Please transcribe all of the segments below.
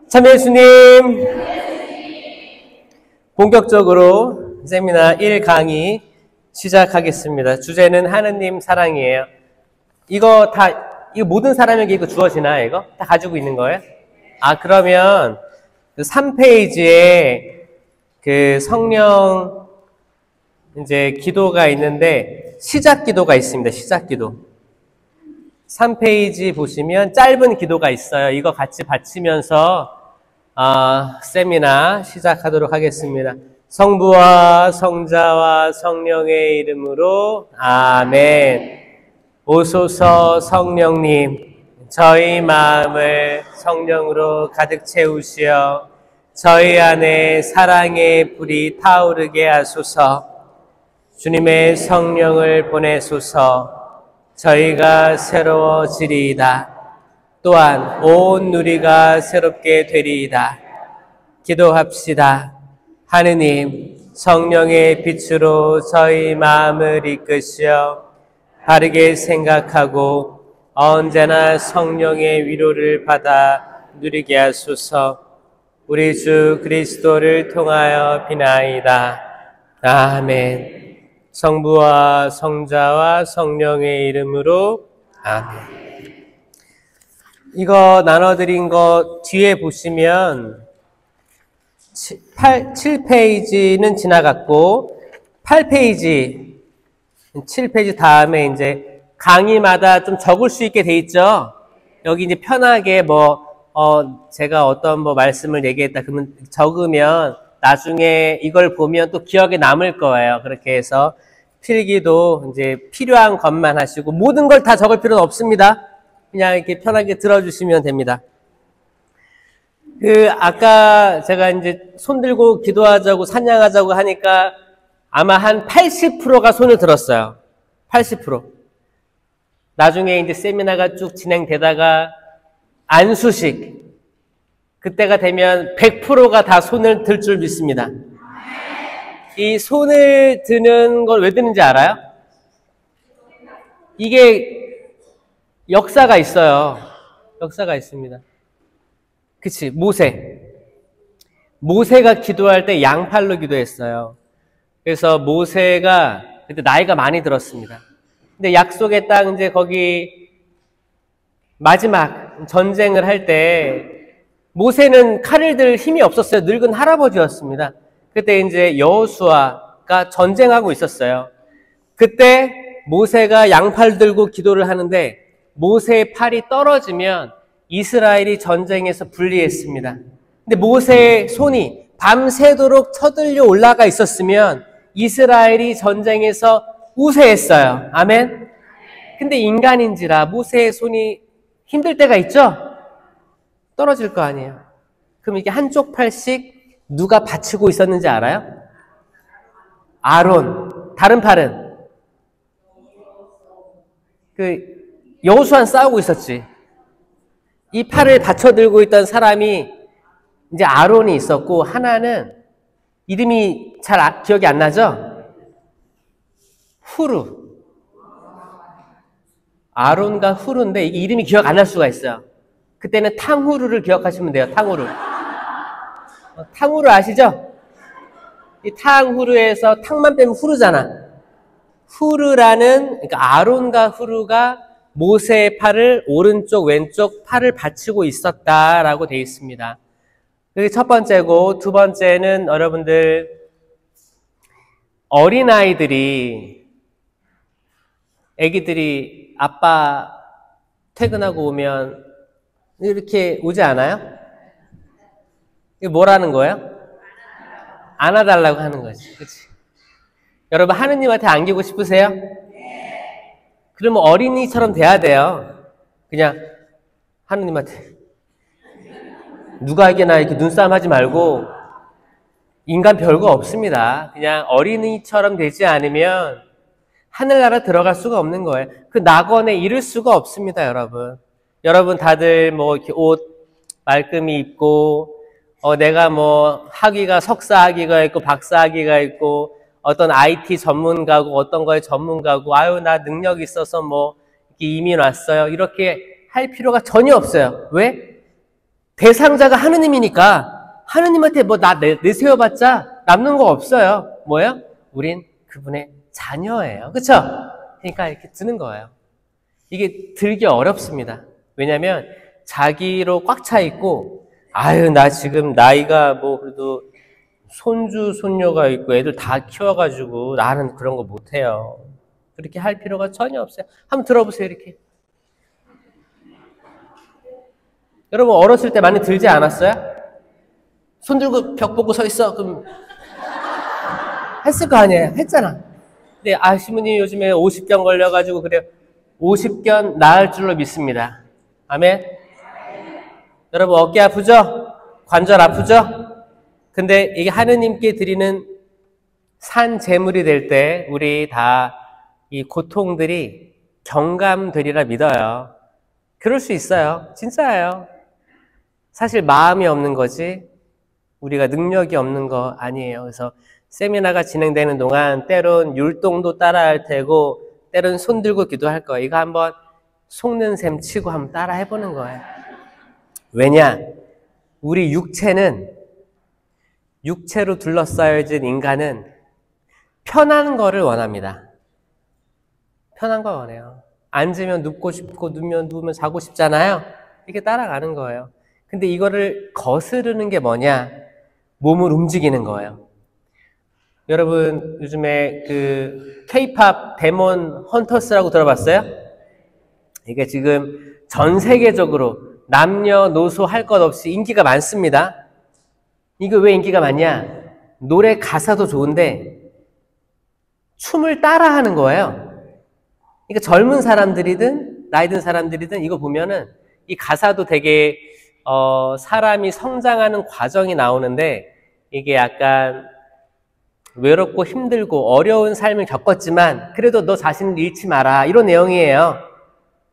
참 예수님, 본격적으로 세미나 1 강의 시작하겠습니다. 주제는 하느님 사랑이에요. 이거 모든 사람에게 이거 주어지나요? 이거? 다 가지고 있는 거예요? 그러면 그 3페이지에 그 성령 이제 기도가 있는데 시작 기도가 있습니다. 시작 기도. 3페이지 보시면 짧은 기도가 있어요. 이거 같이 바치면서 세미나 시작하도록 하겠습니다. 성부와 성자와 성령의 이름으로 아멘. 오소서 성령님, 저희 마음을 성령으로 가득 채우시어 저희 안에 사랑의 불이 타오르게 하소서. 주님의 성령을 보내소서. 저희가 새로워지리이다. 또한 온 누리가 새롭게 되리이다. 기도합시다. 하느님, 성령의 빛으로 저희 마음을 이끄시어 바르게 생각하고 언제나 성령의 위로를 받아 누리게 하소서. 우리 주 그리스도를 통하여 비나이다. 아멘. 성부와 성자와 성령의 이름으로 아멘. 이거 나눠드린 거 뒤에 보시면 7페이지는 지나갔고 8페이지 7페이지 다음에 이제 강의마다 좀 적을 수 있게 돼 있죠. 여기 이제 편하게 제가 어떤 말씀을 얘기했다 그러면 적으면 나중에 이걸 보면 또 기억에 남을 거예요. 그렇게 해서 필기도 이제 필요한 것만 하시고 모든 걸 다 적을 필요는 없습니다. 그냥 이렇게 편하게 들어주시면 됩니다. 아까 제가 이제 손 들고 기도하자고 찬양하자고 하니까 아마 한 80%가 손을 들었어요. 80%. 나중에 이제 세미나가 쭉 진행되다가 안수식 그때가 되면 100%가 다 손을 들 줄 믿습니다. 이 손을 드는 걸 왜 드는지 알아요? 이게 역사가 있어요. 역사가 있습니다. 그치? 모세가 기도할 때 양팔로 기도했어요. 그래서 모세가 그때 나이가 많이 들었습니다. 근데 약속의 땅 이제 거기 마지막 전쟁을 할 때 모세는 칼을 들 힘이 없었어요. 늙은 할아버지였습니다. 그때 이제 여호수아가 전쟁하고 있었어요. 그때 모세가 양팔 들고 기도를 하는데 모세의 팔이 떨어지면 이스라엘이 전쟁에서 불리했습니다. 근데 모세의 손이 밤새도록 쳐들려 올라가 있었으면 이스라엘이 전쟁에서 우세했어요. 아멘? 근데 인간인지라 모세의 손이 힘들 때가 있죠? 떨어질 거 아니에요. 그럼 이게 한쪽 팔씩 누가 받치고 있었는지 알아요? 아론. 다른 팔은? 여호수아는 싸우고 있었지. 이 팔을 받쳐들고 있던 사람이 이제 아론이 있었고 하나는 이름이 잘 기억이 안 나죠? 후르. 아론과 후르인데 이게 이름이 기억 안 날 수가 있어요. 그때는 탕후루를 기억하시면 돼요. 탕후루. 탕후루 아시죠? 이 탕후루에서 탕만 빼면 후르잖아. 후르라는, 그러니까 아론과 후르가 모세의 팔을 오른쪽 왼쪽 팔을 받치고 있었다라고 되어 있습니다. 그게 첫 번째고, 두 번째는 여러분들 애기들이 아빠 퇴근하고 오면 이렇게 오지 않아요? 이게 뭐라는 거예요? 안아달라고 하는 거지. 그치? 여러분 하느님한테 안기고 싶으세요? 그러면 어린이처럼 돼야 돼요. 그냥 하느님한테 누가에게나 이렇게 눈싸움 하지 말고 인간 별거 없습니다. 그냥 어린이처럼 되지 않으면 하늘나라 들어갈 수가 없는 거예요. 그 낙원에 이를 수가 없습니다, 여러분. 여러분 다들 이렇게 옷 말끔히 입고 내가 학위가 석사 학위가 있고 박사 학위가 있고 어떤 IT 전문가고 어떤 거에 전문가고 나 능력 있어서 이렇게 이민 왔어요. 이렇게 할 필요가 전혀 없어요. 왜? 대상자가 하느님이니까 하느님한테 뭐 내세워봤자 남는 거 없어요. 뭐예요? 우린 그분의 자녀예요. 그쵸? 그러니까 이렇게 드는 거예요. 이게 들기 어렵습니다. 왜냐면 자기로 꽉 차 있고, 아유, 나 지금 나이가 뭐 그래도 손주, 손녀가 있고 애들 다 키워가지고 나는 그런 거 못해요. 그렇게 할 필요가 전혀 없어요. 한번 들어보세요, 이렇게. 여러분, 어렸을 때 많이 들지 않았어요? 손 들고 벽 보고 서 있어. 그럼 했을 거 아니에요? 했잖아. 근데 시부님 요즘에 50견 걸려가지고 그래요. 50견 나을 줄로 믿습니다. 아멘? 여러분, 어깨 아프죠? 관절 아프죠? 근데 이게 하느님께 드리는 산 제물이 될 때 우리 다 이 고통들이 경감되리라 믿어요. 그럴 수 있어요. 진짜예요. 사실 마음이 없는 거지 우리가 능력이 없는 거 아니에요. 그래서 세미나가 진행되는 동안 때론 율동도 따라할 테고 때론 손 들고 기도할 거예요. 이거 한번 속는 셈 치고 한번 따라 해보는 거예요. 왜냐? 우리 육체로 둘러싸여진 인간은 편한 거를 원합니다. 편한 거 원해요. 앉으면 눕고 싶고 누우면 자고 싶잖아요. 이렇게 따라가는 거예요. 근데 이거를 거스르는 게 뭐냐? 몸을 움직이는 거예요. 여러분 요즘에 그 K-팝 데몬 헌터스라고 들어봤어요? 이게 지금 전 세계적으로 남녀노소 할 것 없이 인기가 많습니다. 이거 왜 인기가 많냐? 노래 가사도 좋은데 춤을 따라하는 거예요. 그러니까 젊은 사람들이든 나이 든 사람들이든 이거 보면은 이 가사도 되게 사람이 성장하는 과정이 나오는데 이게 약간 외롭고 힘들고 어려운 삶을 겪었지만 그래도 너 자신을 잃지 마라 이런 내용이에요.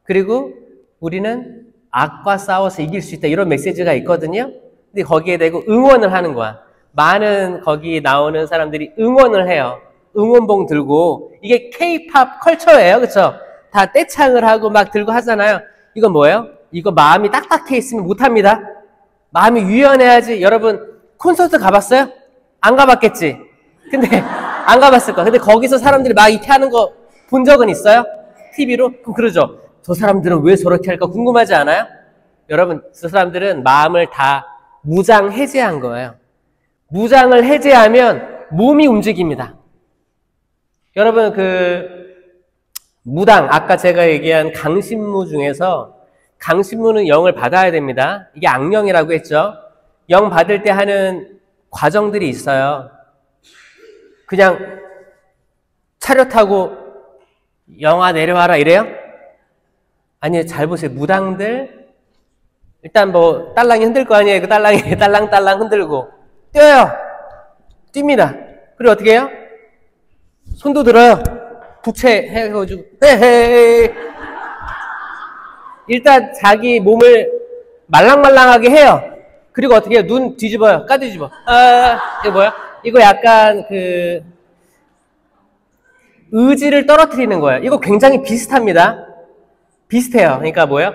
그리고 우리는 악과 싸워서 이길 수 있다 이런 메시지가 있거든요. 근데 거기에 대고 응원을 하는 거야. 많은 거기 나오는 사람들이 응원을 해요. 응원봉 들고. 이게 K-팝 컬처예요. 그쵸? 다 떼창을 하고 막 들고 하잖아요. 이건 뭐예요? 이거 마음이 딱딱해 있으면 못합니다. 마음이 유연해야지. 여러분 콘서트 가봤어요? 안 가봤겠지? 근데 안 가봤을 거야. 근데 거기서 사람들이 막 이렇게 하는 거 본 적은 있어요? TV로? 그럼 그러죠. 저 사람들은 왜 저렇게 할까 궁금하지 않아요? 여러분 저 사람들은 마음을 다 무장 해제한 거예요. 무장을 해제하면 몸이 움직입니다. 여러분 무당 아까 제가 얘기한 강신무 중에서 강신무는 영을 받아야 됩니다. 이게 악령이라고 했죠. 영 받을 때 하는 과정들이 있어요. 그냥 차렷 타고 영아 내려와라 이래요? 아니요. 잘 보세요. 무당들 일단 뭐 딸랑이 흔들 거 아니에요. 그 딸랑이 딸랑딸랑 흔들고 뛰어요. 뜁니다. 그리고 어떻게 해요? 손도 들어요. 부채해가지고 헤헤. 일단 자기 몸을 말랑말랑하게 해요. 그리고 어떻게 해요? 눈 뒤집어요. 까뒤집어. 이거 뭐야? 이거 약간 의지를 떨어뜨리는 거예요. 이거 굉장히 비슷합니다. 비슷해요. 그러니까 뭐예요?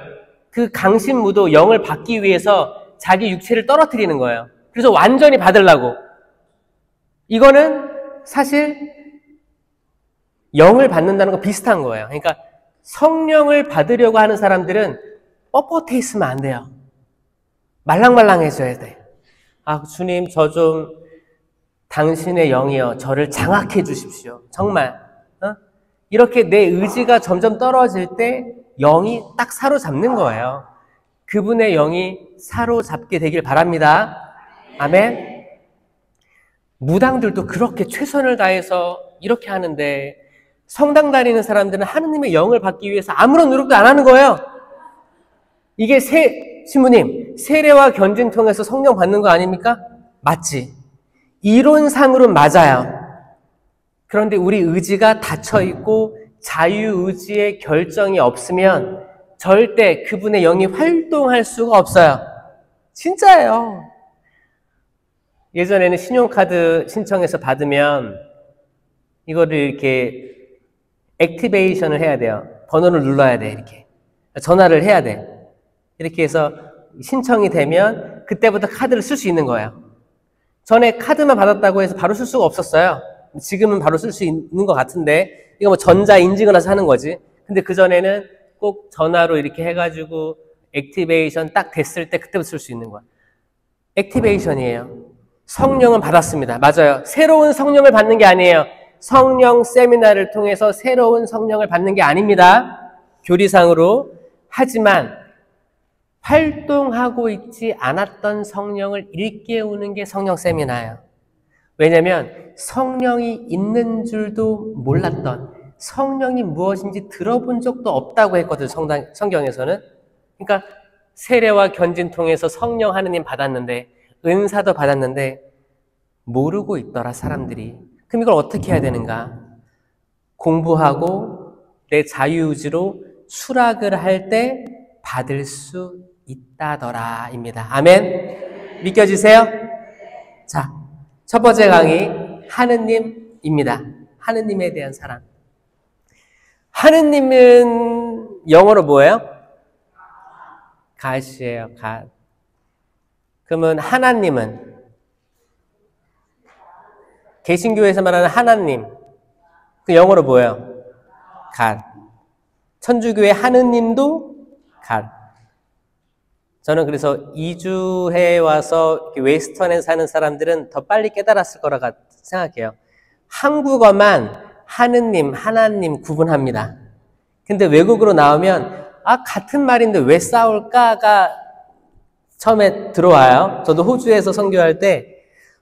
그 강신무도 영을 받기 위해서 자기 육체를 떨어뜨리는 거예요. 그래서 완전히 받으려고. 이거는 사실 영을 받는다는 거 비슷한 거예요. 그러니까 성령을 받으려고 하는 사람들은 뻣뻣해 있으면 안 돼요. 말랑말랑해져야 돼. 주님, 저 좀 당신의 영이여 저를 장악해 주십시오. 정말 이렇게 내 의지가 점점 떨어질 때 영이 딱 사로잡는 거예요. 그분의 영이 사로잡게 되길 바랍니다. 아멘. 무당들도 그렇게 최선을 다해서 이렇게 하는데 성당 다니는 사람들은 하느님의 영을 받기 위해서 아무런 노력도 안 하는 거예요. 이게 신부님 세례와 견진 통해서 성령 받는 거 아닙니까? 맞지. 이론상으로는 맞아요. 그런데 우리 의지가 닫혀있고 자유의지의 결정이 없으면 절대 그분의 영이 활동할 수가 없어요. 진짜예요. 예전에는 신용카드 신청해서 받으면 이거를 이렇게 액티베이션을 해야 돼요. 번호를 눌러야 돼. 이렇게 전화를 해야 돼. 이렇게 해서 신청이 되면 그때부터 카드를 쓸 수 있는 거예요. 전에 카드만 받았다고 해서 바로 쓸 수가 없었어요. 지금은 바로 쓸 수 있는 것 같은데 이거 뭐 전자 인증을 해서 하는 거지. 근데 그전에는 꼭 전화로 이렇게 해가지고 액티베이션 딱 됐을 때 그때부터 쓸 수 있는 거야. 액티베이션이에요. 성령은 받았습니다. 맞아요. 새로운 성령을 받는 게 아니에요. 성령 세미나를 통해서 새로운 성령을 받는 게 아닙니다. 교리상으로. 하지만 활동하고 있지 않았던 성령을 일깨우는 게 성령 세미나예요. 왜냐하면 성령이 있는 줄도 몰랐던, 성령이 무엇인지 들어본 적도 없다고 했거든, 성경에서는. 그러니까 세례와 견진 통해서 성령 하느님 받았는데, 은사도 받았는데 모르고 있더라, 사람들이. 그럼 이걸 어떻게 해야 되는가? 공부하고 내 자유의지로 수락을 할 때 받을 수 있다더라 입니다. 아멘. 믿겨지세요? 자, 첫 번째 강의 하느님입니다. 하느님에 대한 사랑. 하느님은 영어로 뭐예요? God이에요. God. 그러면 하나님은 개신교에서 말하는 하나님, 그 영어로 뭐예요? God. 천주교의 하느님도 God. 저는 그래서 이주해 와서 웨스턴에 사는 사람들은 더 빨리 깨달았을 거라고 생각해요. 한국어만 하느님, 하나님 구분합니다. 근데 외국으로 나오면 같은 말인데 왜 싸울까가 처음에 들어와요. 저도 호주에서 선교할 때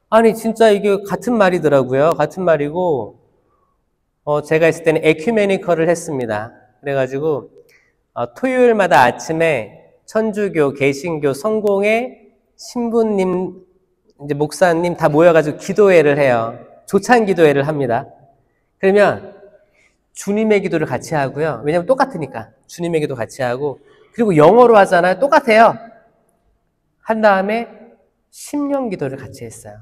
아니 진짜 이게 같은 말이더라고요. 같은 말이고 제가 있을 때는 에큐메니컬을 했습니다. 그래가지고 토요일마다 아침에 천주교, 개신교, 성공회, 신부님, 이제 목사님 다 모여가지고 기도회를 해요. 조찬 기도회를 합니다. 그러면 주님의 기도를 같이 하고요. 왜냐면 똑같으니까. 주님의 기도 같이 하고, 그리고 영어로 하잖아요. 똑같아요. 한 다음에 심령 기도를 같이 했어요.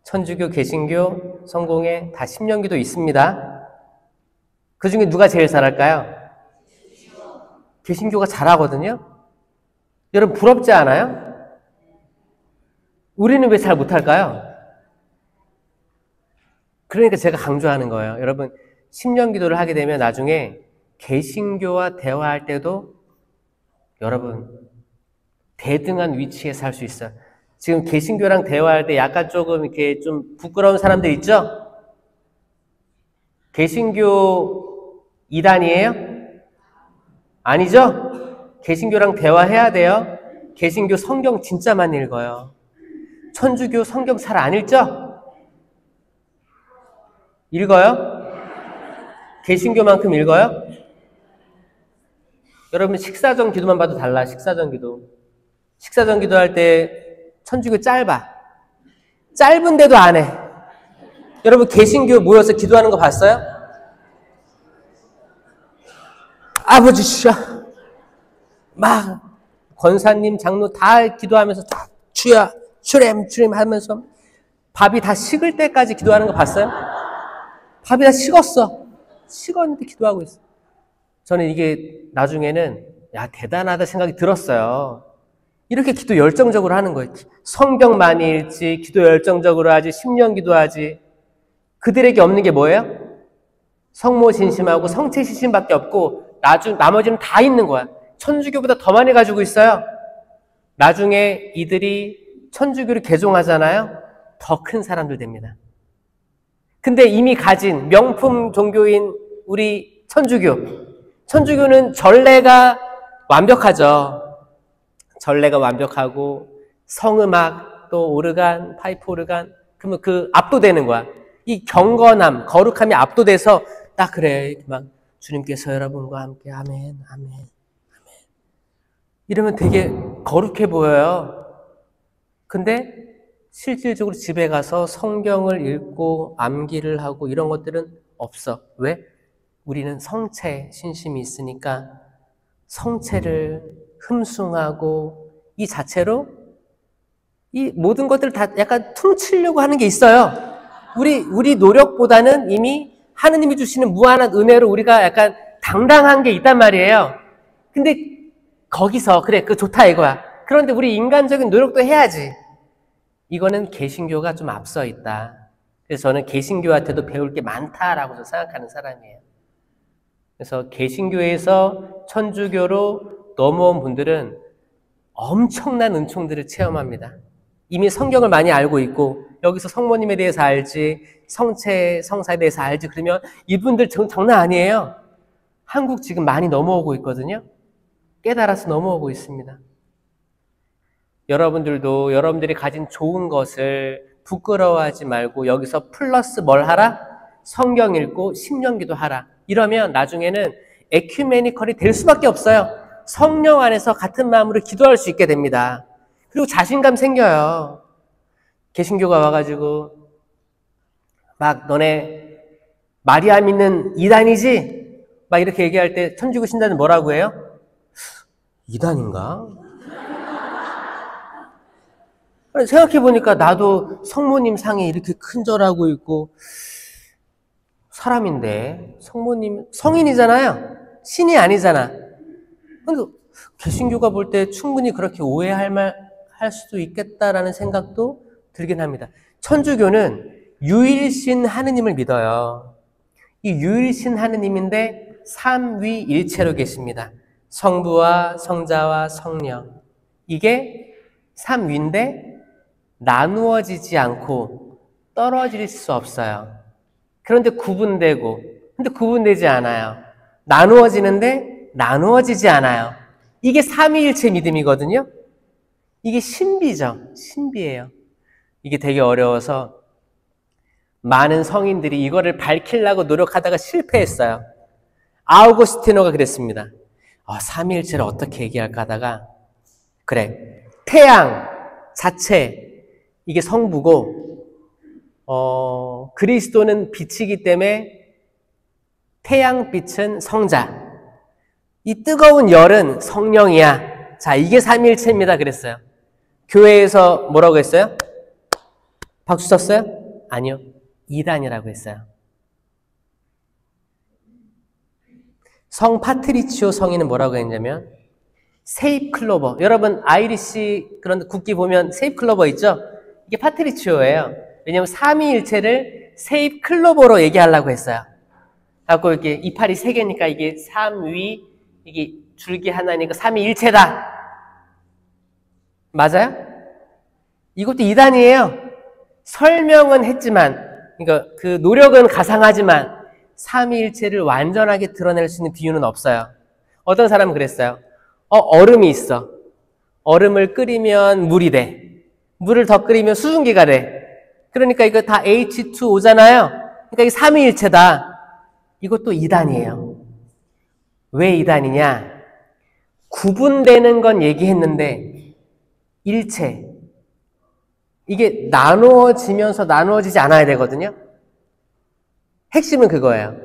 천주교, 개신교, 성공회 다 심령 기도 있습니다. 그 중에 누가 제일 잘할까요? 개신교가 잘하거든요. 여러분 부럽지 않아요? 우리는 왜 잘 못할까요? 그러니까 제가 강조하는 거예요. 여러분 심령 기도를 하게 되면 나중에 개신교와 대화할 때도 여러분 대등한 위치에서 할 수 있어요. 지금 개신교랑 대화할 때 약간 조금 이렇게 좀 부끄러운 사람들 있죠? 개신교 이단이에요? 아니죠? 개신교랑 대화해야 돼요. 개신교 성경 진짜 많이 읽어요. 천주교 성경 잘 안 읽죠? 읽어요? 개신교만큼 읽어요? 여러분 식사전 기도만 봐도 달라. 식사전 기도. 식사전 기도할 때 천주교 짧아. 짧은데도 안 해. 여러분 개신교 모여서 기도하는 거 봤어요? 아버지 주여. 막 권사님, 장로 다 기도하면서 다 주여, 주님 하면서 밥이 다 식을 때까지 기도하는 거 봤어요? 밥이 다 식었어. 식었는데 기도하고 있어. 저는 이게 나중에는 야 대단하다 생각이 들었어요. 이렇게 기도 열정적으로 하는 거예요. 성경 많이 읽지, 기도 열정적으로 하지, 심령 기도하지. 그들에게 없는 게 뭐예요? 성모신심하고 성체신심밖에 없고 나머지는 다 있는 거야. 천주교보다 더 많이 가지고 있어요. 나중에 이들이 천주교를 개종하잖아요. 더 큰 사람들 됩니다. 근데 이미 가진 명품 종교인 우리 천주교는 전례가 완벽하죠. 전례가 완벽하고 성음악 또 오르간, 파이프 오르간, 그러면 그 압도되는 거야. 이 경건함, 거룩함이 압도돼서 딱 그래 막 주님께서 여러분과 함께 아멘, 아멘, 아멘. 이러면 되게 거룩해 보여요. 근데 실질적으로 집에 가서 성경을 읽고 암기를 하고 이런 것들은 없어. 왜? 우리는 성체 신심이 있으니까 성체를 흠숭하고 이 자체로 이 모든 것들을 다 약간 퉁치려고 하는 게 있어요. 우리 노력보다는 이미 하느님이 주시는 무한한 은혜로 우리가 약간 당당한 게 있단 말이에요. 근데 거기서 그래 그 좋다 이거야. 그런데 우리 인간적인 노력도 해야지. 이거는 개신교가 좀 앞서 있다. 그래서 저는 개신교한테도 배울 게 많다라고 생각하는 사람이에요. 그래서 개신교에서 천주교로 넘어온 분들은 엄청난 은총들을 체험합니다. 이미 성경을 많이 알고 있고 여기서 성모님에 대해서 알지, 성체, 성사에 대해서 알지. 그러면 이분들 장난 아니에요. 한국 지금 많이 넘어오고 있거든요. 깨달아서 넘어오고 있습니다. 여러분들도 여러분들이 가진 좋은 것을 부끄러워하지 말고 여기서 플러스 뭘 하라? 성경 읽고 심령기도 하라. 이러면 나중에는 에큐메니컬이 될 수밖에 없어요. 성령 안에서 같은 마음으로 기도할 수 있게 됩니다. 그리고 자신감 생겨요. 개신교가 와가지고 막 너네 마리아 믿는 이단이지? 막 이렇게 얘기할 때 천주교 신자는 뭐라고 해요? 이단인가? 생각해보니까 나도 성모님 상에 이렇게 큰 절하고 있고 사람인데 성모님 성인이잖아요. 신이 아니잖아. 근데 개신교가 볼 때 충분히 그렇게 할 수도 있겠다라는 생각도 들긴 합니다. 천주교는 유일신 하느님을 믿어요. 이 유일신 하느님인데 삼위일체로 계십니다. 성부와 성자와 성령. 이게 삼위인데 나누어지지 않고 떨어질 수 없어요. 그런데 구분되고, 근데 구분되지 않아요. 나누어지는데 나누어지지 않아요. 이게 삼위일체 믿음이거든요. 이게 신비죠. 신비예요. 이게 되게 어려워서 많은 성인들이 이거를 밝히려고 노력하다가 실패했어요. 아우구스티노가 그랬습니다. 삼위일체를 어떻게 얘기할까 하다가 그래, 태양 자체 이게 성부고 그리스도는 빛이기 때문에 태양빛은 성자, 이 뜨거운 열은 성령이야. 자, 이게 삼위일체입니다 그랬어요. 교회에서 뭐라고 했어요? 박수 쳤어요? 아니요. 이단이라고 했어요. 성 파트리치오 성인은 뭐라고 했냐면 세입 클로버. 여러분 아이리시 그런 국기 보면 세입 클로버 있죠? 이게 파트리치오예요. 왜냐하면 삼위일체를 세입 클로버로 얘기하려고 했어요. 갖고 이렇게 이파리 세 개니까 이게 삼위, 이게 줄기 하나니까 삼위일체다. 맞아요? 이것도 이단이에요. 설명은 했지만, 그러니까 그 노력은 가상하지만 삼위일체를 완전하게 드러낼 수 있는 비유는 없어요. 어떤 사람은 그랬어요. 얼음이 있어. 얼음을 끓이면 물이 돼. 물을 더 끓이면 수증기가 돼. 그러니까 이거 다 H2O잖아요. 그러니까 이게 삼위일체다. 이것도 이단이에요. 왜 이단이냐? 구분되는 건 얘기했는데 일체. 이게 나누어지면서 나누어지지 않아야 되거든요. 핵심은 그거예요.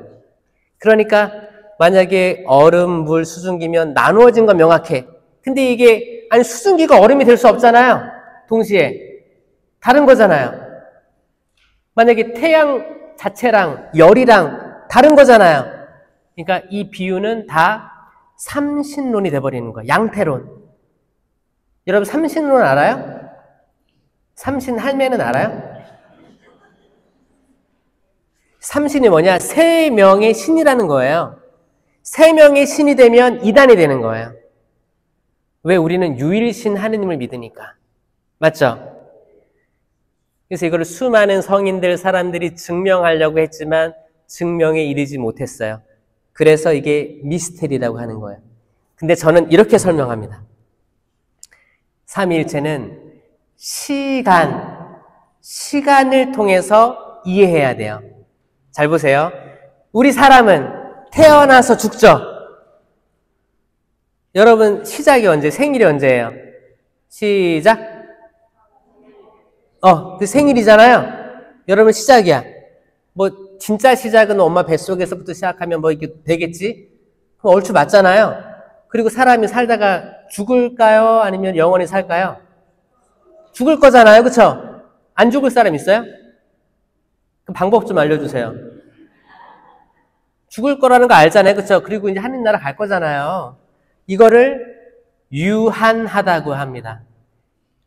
그러니까 만약에 얼음, 물, 수증기면 나누어진 건 명확해. 근데 이게 아니 수증기가 얼음이 될 수 없잖아요. 동시에 다른 거잖아요. 만약에 태양 자체랑 열이랑 다른 거잖아요. 그러니까 이 비유는 다 삼신론이 돼버리는 거예요. 양태론. 여러분 삼신론 알아요? 삼신 할매는 알아요? 삼신이 뭐냐? 세 명의 신이라는 거예요. 세 명의 신이 되면 이단이 되는 거예요. 왜? 우리는 유일신 하느님을 믿으니까. 맞죠? 그래서 이거를 수많은 성인들, 사람들이 증명하려고 했지만 증명에 이르지 못했어요. 그래서 이게 미스테리라고 하는 거예요. 근데 저는 이렇게 설명합니다. 삼위일체는 시간을 통해서 이해해야 돼요. 잘 보세요. 우리 사람은 태어나서 죽죠. 여러분 시작이 언제? 생일이 언제예요? 시작. 그 생일이잖아요. 여러분 시작이야. 뭐 진짜 시작은 엄마 뱃속에서부터 시작하면 뭐 이게 되겠지? 그럼 얼추 맞잖아요. 그리고 사람이 살다가 죽을까요? 아니면 영원히 살까요? 죽을 거잖아요. 그쵸? 안 죽을 사람 있어요? 그 방법 좀 알려주세요. 죽을 거라는 거 알잖아요. 그쵸? 그리고 이제 하늘나라 갈 거잖아요. 이거를 유한하다고 합니다.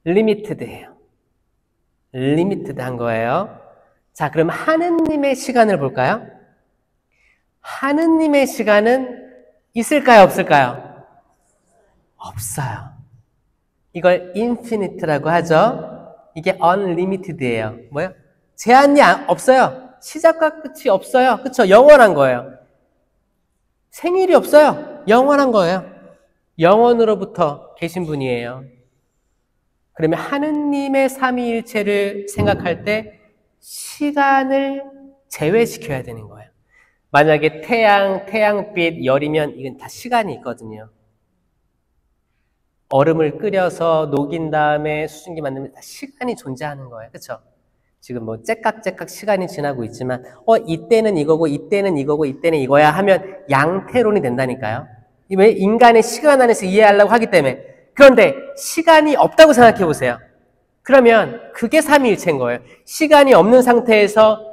limited예요. limited한 거예요. 자, 그럼 하느님의 시간을 볼까요? 하느님의 시간은 있을까요, 없을까요? 없어요. 이걸 infinite라고 하죠. 이게 unlimited예요. 뭐요? 제한이 없어요. 시작과 끝이 없어요. 그쵸? 영원한 거예요. 생일이 없어요. 영원한 거예요. 영원으로부터 계신 분이에요. 그러면 하느님의 삼위일체를 생각할 때 시간을 제외시켜야 되는 거예요. 만약에 태양빛, 열이면 이건 다 시간이 있거든요. 얼음을 끓여서 녹인 다음에 수증기 만들면 다 시간이 존재하는 거예요. 그렇죠? 지금 뭐 째깍째깍 시간이 지나고 있지만 이때는 이거고 이때는 이거고 이때는 이거야 하면 양태론이 된다니까요. 왜? 인간의 시간 안에서 이해하려고 하기 때문에. 그런데 시간이 없다고 생각해 보세요. 그러면 그게 삼위일체인 거예요. 시간이 없는 상태에서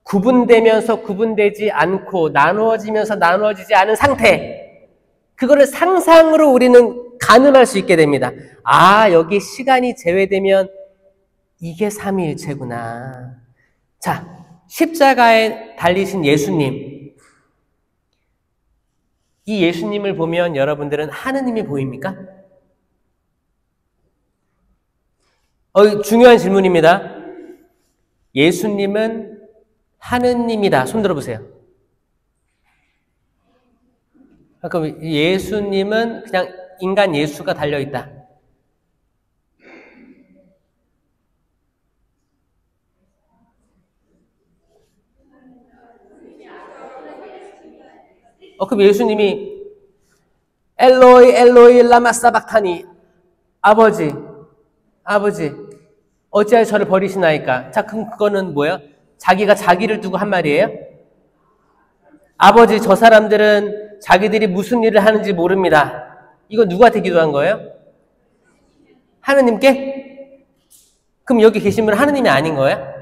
구분되면서 구분되지 않고 나누어지면서 나누어지지 않은 상태, 그거를 상상으로 우리는 가늠할 수 있게 됩니다. 아, 여기 시간이 제외되면 이게 삼위일체구나. 자, 십자가에 달리신 예수님, 이 예수님을 보면 여러분들은 하느님이 보입니까? 중요한 질문입니다. 예수님은 하느님이다. 손 들어보세요. 그럼 예수님은 그냥 인간 예수가 달려있다. 그럼 예수님이 엘로이 엘로이 라마 사박타니, 아버지 어찌하여 저를 버리시나이까. 자, 그럼 그거는 뭐야? 자기가 자기를 두고 한 말이에요? 아버지, 저 사람들은 자기들이 무슨 일을 하는지 모릅니다. 이거 누구한테 기도한 거예요? 하느님께? 그럼 여기 계신 분은 하느님이 아닌 거예요?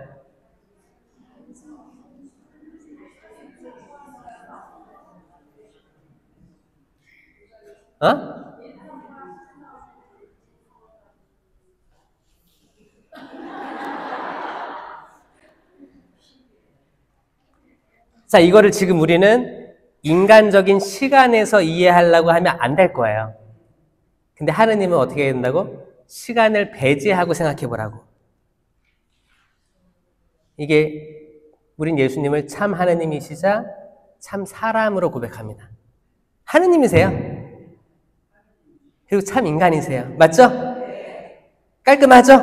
자, 이거를 지금 우리는 인간적인 시간에서 이해하려고 하면 안 될 거예요. 근데 하느님은 어떻게 해야 된다고? 시간을 배제하고 생각해 보라고. 이게 우린 예수님을 참 하느님이시자 참 사람으로 고백합니다. 하느님이세요. 그리고 참 인간이세요. 맞죠? 깔끔하죠?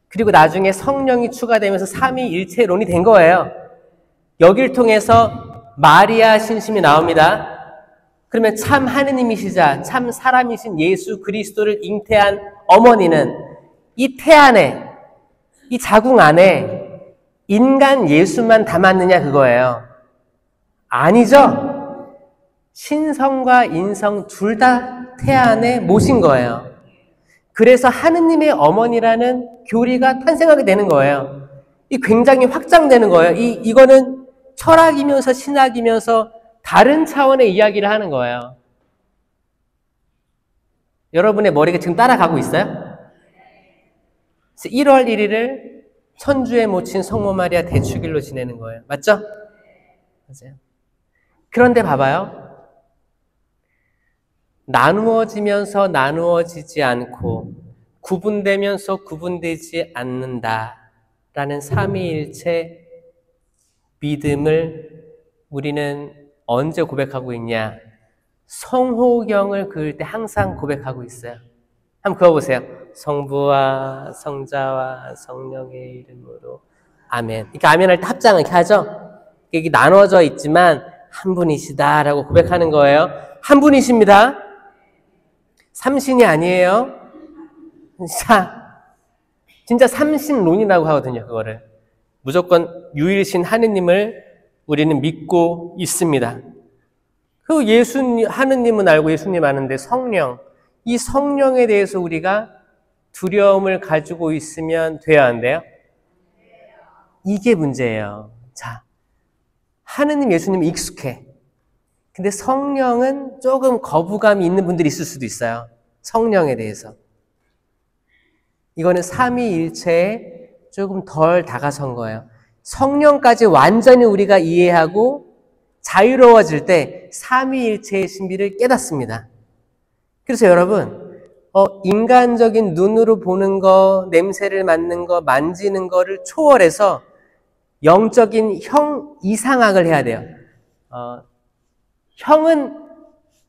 그리고 나중에 성령이 추가되면서 삼위일체론이 된 거예요. 여길 통해서 마리아 신심이 나옵니다. 그러면 참 하느님이시자 참 사람이신 예수 그리스도를 잉태한 어머니는 이 태 안에, 이 자궁 안에 인간 예수만 담았느냐 그거예요. 아니죠. 신성과 인성 둘 다 태 안에 모신 거예요. 그래서 하느님의 어머니라는 교리가 탄생하게 되는 거예요. 이 굉장히 확장되는 거예요. 이거는 철학이면서 신학이면서 다른 차원의 이야기를 하는 거예요. 여러분의 머리가 지금 따라가고 있어요? 1월 1일을 천주에 모친 성모 마리아 대축일로 지내는 거예요. 맞죠? 맞아요. 그런데 봐봐요. 나누어지면서 나누어지지 않고 구분되면서 구분되지 않는다라는 삼위일체 믿음을 우리는 언제 고백하고 있냐? 성호경을 그을 때 항상 고백하고 있어요. 한번 그어보세요. 성부와 성자와 성령의 이름으로 아멘. 그러니까 아멘 할 때 합장을 이렇게 하죠? 이게 나눠져 있지만 한 분이시다라고 고백하는 거예요. 한 분이십니다. 삼신이 아니에요. 진짜 삼신론이라고 하거든요, 그거를. 무조건 유일신 하느님을 우리는 믿고 있습니다. 그 하느님은 알고 예수님 아는데 성령, 이 성령에 대해서 우리가 두려움을 가지고 있으면 돼야 한대요. 이게 문제예요. 자, 하느님, 예수님 익숙해. 근데 성령은 조금 거부감이 있는 분들이 있을 수도 있어요. 성령에 대해서. 이거는 삼위일체에 조금 덜 다가선 거예요. 성령까지 완전히 우리가 이해하고 자유로워질 때 삼위일체의 신비를 깨닫습니다. 그래서 여러분, 인간적인 눈으로 보는 거, 냄새를 맡는 거, 만지는 거를 초월해서 영적인 형 이상학을 해야 돼요. 형은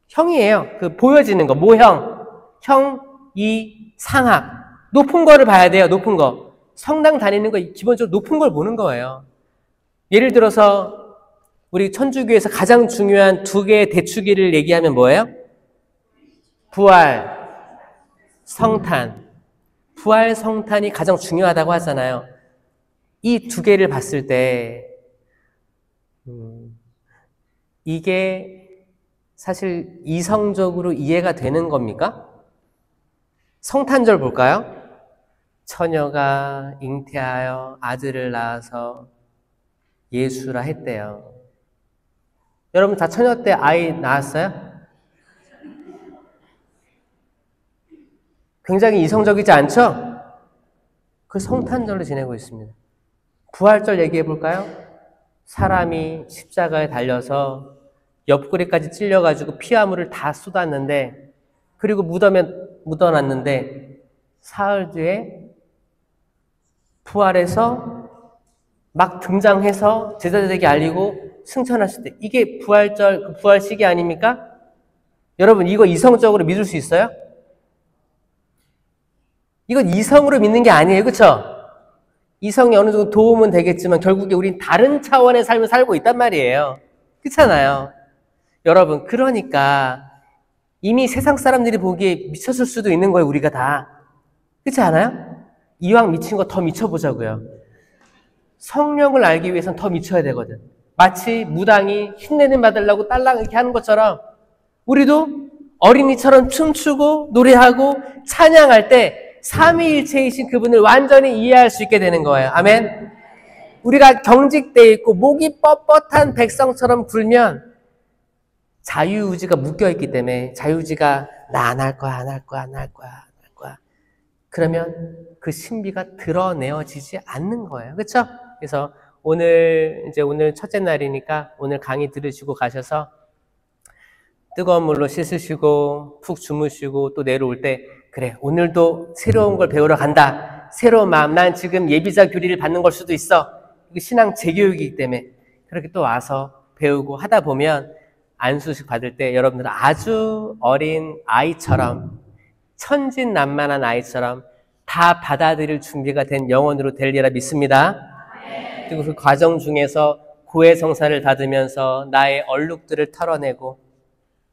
형이에요. 그 보여지는 거, 모형, 형, 이, 상학. 높은 거를 봐야 돼요. 높은 거. 성당 다니는 거 기본적으로 높은 걸 보는 거예요. 예를 들어서 우리 천주교에서 가장 중요한 두 개의 대축일을 얘기하면 뭐예요? 부활, 성탄. 부활, 성탄이 가장 중요하다고 하잖아요. 이 두 개를 봤을 때 이게 사실 이성적으로 이해가 되는 겁니까? 성탄절 볼까요? 처녀가 잉태하여 아들을 낳아서 예수라 했대요. 여러분 다 처녀 때 아이 낳았어요? 굉장히 이성적이지 않죠? 그 성탄절로 지내고 있습니다. 부활절 얘기해 볼까요? 사람이 십자가에 달려서 옆구리까지 찔려가지고 피화물을 다 쏟았는데, 그리고 무덤에 묻어놨는데 사흘 뒤에 부활해서 막 등장해서 제자들에게 알리고 승천하실 때, 이게 부활절, 부활 시기 아닙니까? 여러분 이거 이성적으로 믿을 수 있어요? 이건 이성으로 믿는 게 아니에요. 그렇죠? 이성이 어느 정도 도움은 되겠지만 결국에 우린 다른 차원의 삶을 살고 있단 말이에요. 그렇잖아요. 여러분, 그러니까 이미 세상 사람들이 보기에 미쳤을 수도 있는 거예요. 우리가 다. 그렇지 않아요? 이왕 미친 거 더 미쳐보자고요. 성령을 알기 위해서는 더 미쳐야 되거든. 마치 무당이 흉내를 받으려고 딸랑 이렇게 하는 것처럼 우리도 어린이처럼 춤추고 노래하고 찬양할 때 삼위일체이신 그분을 완전히 이해할 수 있게 되는 거예요. 아멘. 우리가 경직되어 있고 목이 뻣뻣한 백성처럼 굴면 자유의지가 묶여있기 때문에, 자유의지가 나 안 할 거야, 안 할 거야, 안 할 거야, 안 할 거야. 그러면 그 신비가 드러내어지지 않는 거예요. 그렇죠? 그래서 오늘 첫째 날이니까 오늘 강의 들으시고 가셔서 뜨거운 물로 씻으시고 푹 주무시고 또 내려올 때, 그래, 오늘도 새로운 걸 배우러 간다. 새로운 마음. 난 지금 예비자 교리를 받는 걸 수도 있어. 이게 신앙 재교육이기 때문에 그렇게 또 와서 배우고 하다 보면 안수식 받을 때 여러분들은 아주 어린 아이처럼, 천진난만한 아이처럼 다 받아들일 준비가 된 영혼으로 되리라 믿습니다. 그리고 그 과정 중에서 고해성사를 받으면서 나의 얼룩들을 털어내고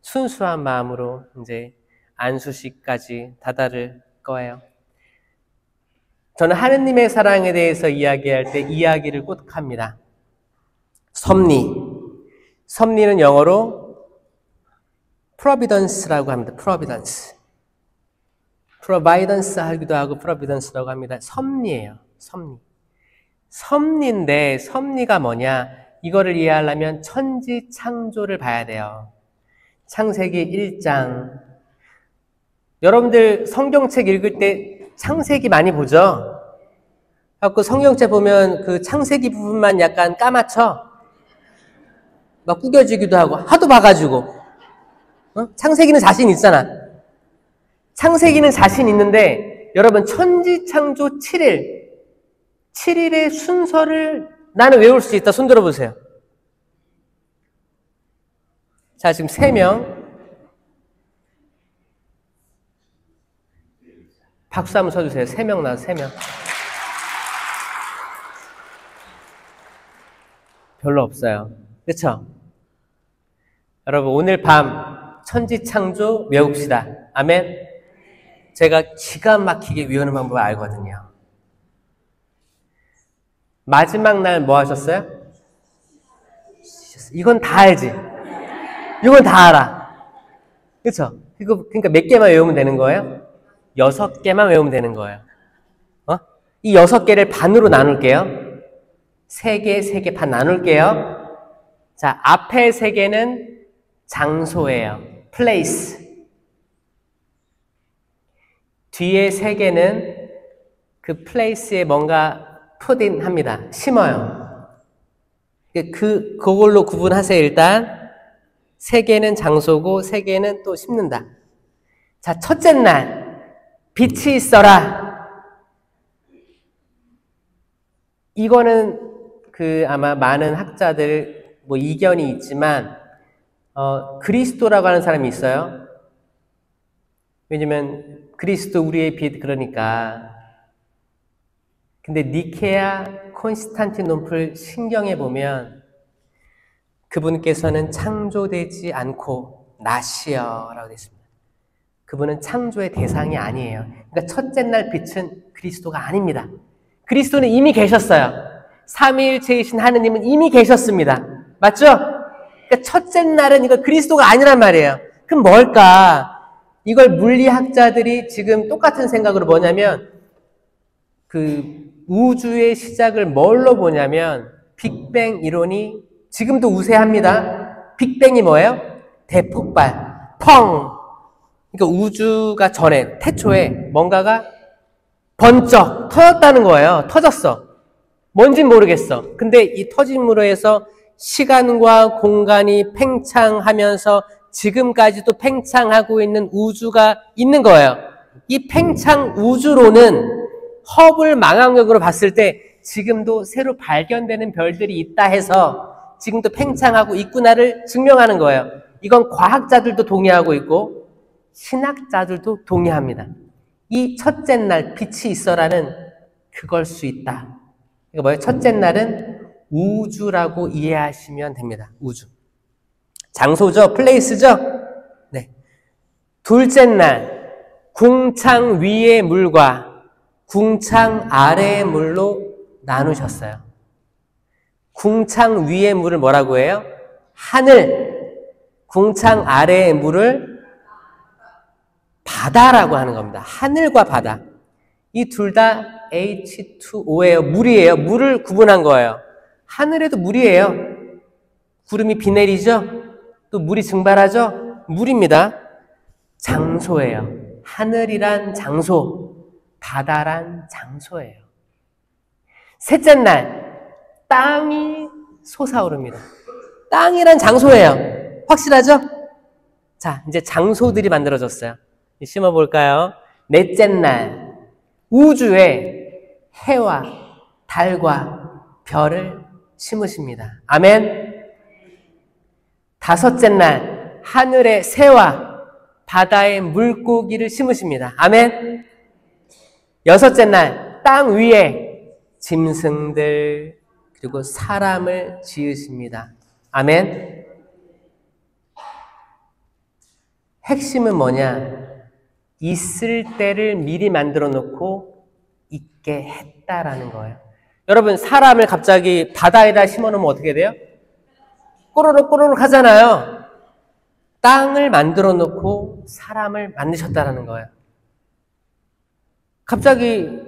순수한 마음으로 이제 안수식까지 다다를 거예요. 저는 하느님의 사랑에 대해서 이야기할 때 이야기를 꼭 합니다. 섭리. 섭리는 영어로 providence라고 합니다. providence. providence 하기도 하고 providence라고 합니다. 섭리예요. 섭리. 섭리인데 섭리가 뭐냐? 이거를 이해하려면 천지 창조를 봐야 돼요. 창세기 1장. 여러분들 성경책 읽을 때 창세기 많이 보죠? 그래서 성경책 보면 그 창세기 부분만 약간 까맣죠? 막 구겨지기도 하고 하도 봐가지고. 창세기는 자신 있잖아. 창세기는 자신 있는데 여러분 천지창조 7일의 순서를 나는 외울 수 있다. 손 들어보세요. 자, 지금 3명. 박수 한번 쳐주세요. 3명 나와서 3명. 별로 없어요. 그렇죠? 여러분 오늘 밤 천지창조 외웁시다. 아멘. 제가 기가 막히게 외우는 방법을 알거든요. 마지막 날 뭐 하셨어요? 이건 다 알지? 이건 다 알아. 그렇죠? 그러니까 몇 개만 외우면 되는 거예요? 6개만 외우면 되는 거예요. 이 6개를 반으로 나눌게요. 3개, 3개 반 나눌게요. 자, 앞에 3개는 장소예요. place. 뒤에 세 개는 그 place에 뭔가 put in 합니다. 심어요. 그걸로 구분하세요. 일단 세 개는 장소고 세 개는 또 심는다. 자, 첫째 날 빛이 있어라. 이거는 아마 많은 학자들 뭐 이견이 있지만 그리스도라고 하는 사람이 있어요. 왜냐면 그리스도 우리의 빛 그러니까. 근데 니케아 콘스탄티노플 신경에 보면 그분께서는 창조되지 않고 나시여 라고 되어 있습니다. 그분은 창조의 대상이 아니에요. 그러니까 첫째 날 빛은 그리스도가 아닙니다. 그리스도는 이미 계셨어요. 삼위일체이신 하느님은 이미 계셨습니다. 맞죠? 그러니까 첫째 날은 이거 그리스도가 아니란 말이에요. 그럼 뭘까? 이걸 물리학자들이 지금 똑같은 생각으로 뭐냐면 우주의 시작을 뭘로 보냐면 빅뱅 이론이 지금도 우세합니다. 빅뱅이 뭐예요? 대폭발, 펑. 그러니까 우주가 전에 태초에 뭔가가 번쩍 터졌다는 거예요. 터졌어. 뭔진 모르겠어. 근데 이 터짐으로 해서 시간과 공간이 팽창하면서 지금까지도 팽창하고 있는 우주가 있는 거예요. 이 팽창 우주로는 허블 망원경으로 봤을 때 지금도 새로 발견되는 별들이 있다 해서 지금도 팽창하고 있구나를 증명하는 거예요. 이건 과학자들도 동의하고 있고 신학자들도 동의합니다. 이 첫째 날 빛이 있어라는 그걸 수 있다. 이거 뭐예요? 첫째 날은 우주라고 이해하시면 됩니다. 우주. 장소죠? 플레이스죠? 네. 둘째 날 궁창 위의 물과 궁창 아래의 물로 나누셨어요. 궁창 위의 물을 뭐라고 해요? 하늘. 궁창 아래의 물을 바다라고 하는 겁니다. 하늘과 바다. 이 둘 다 H2O예요. 물이에요. 물을 구분한 거예요. 하늘에도 물이에요. 구름이 비 내리죠? 또 물이 증발하죠? 물입니다. 장소예요. 하늘이란 장소, 바다란 장소예요. 셋째 날, 땅이 솟아오릅니다. 땅이란 장소예요. 확실하죠? 자, 이제 장소들이 만들어졌어요. 심어볼까요? 넷째 날, 우주에 해와 달과 별을 심으십니다. 아멘. 다섯째 날, 하늘의 새와 바다의 물고기를 심으십니다. 아멘. 여섯째 날, 땅 위에 짐승들 그리고 사람을 지으십니다. 아멘. 핵심은 뭐냐? 있을 때를 미리 만들어 놓고 있게 했다라는 거예요. 여러분, 사람을 갑자기 바다에다 심어 놓으면 어떻게 돼요? 꼬르륵 꼬르륵 하잖아요. 땅을 만들어 놓고 사람을 만드셨다라는 거예요. 갑자기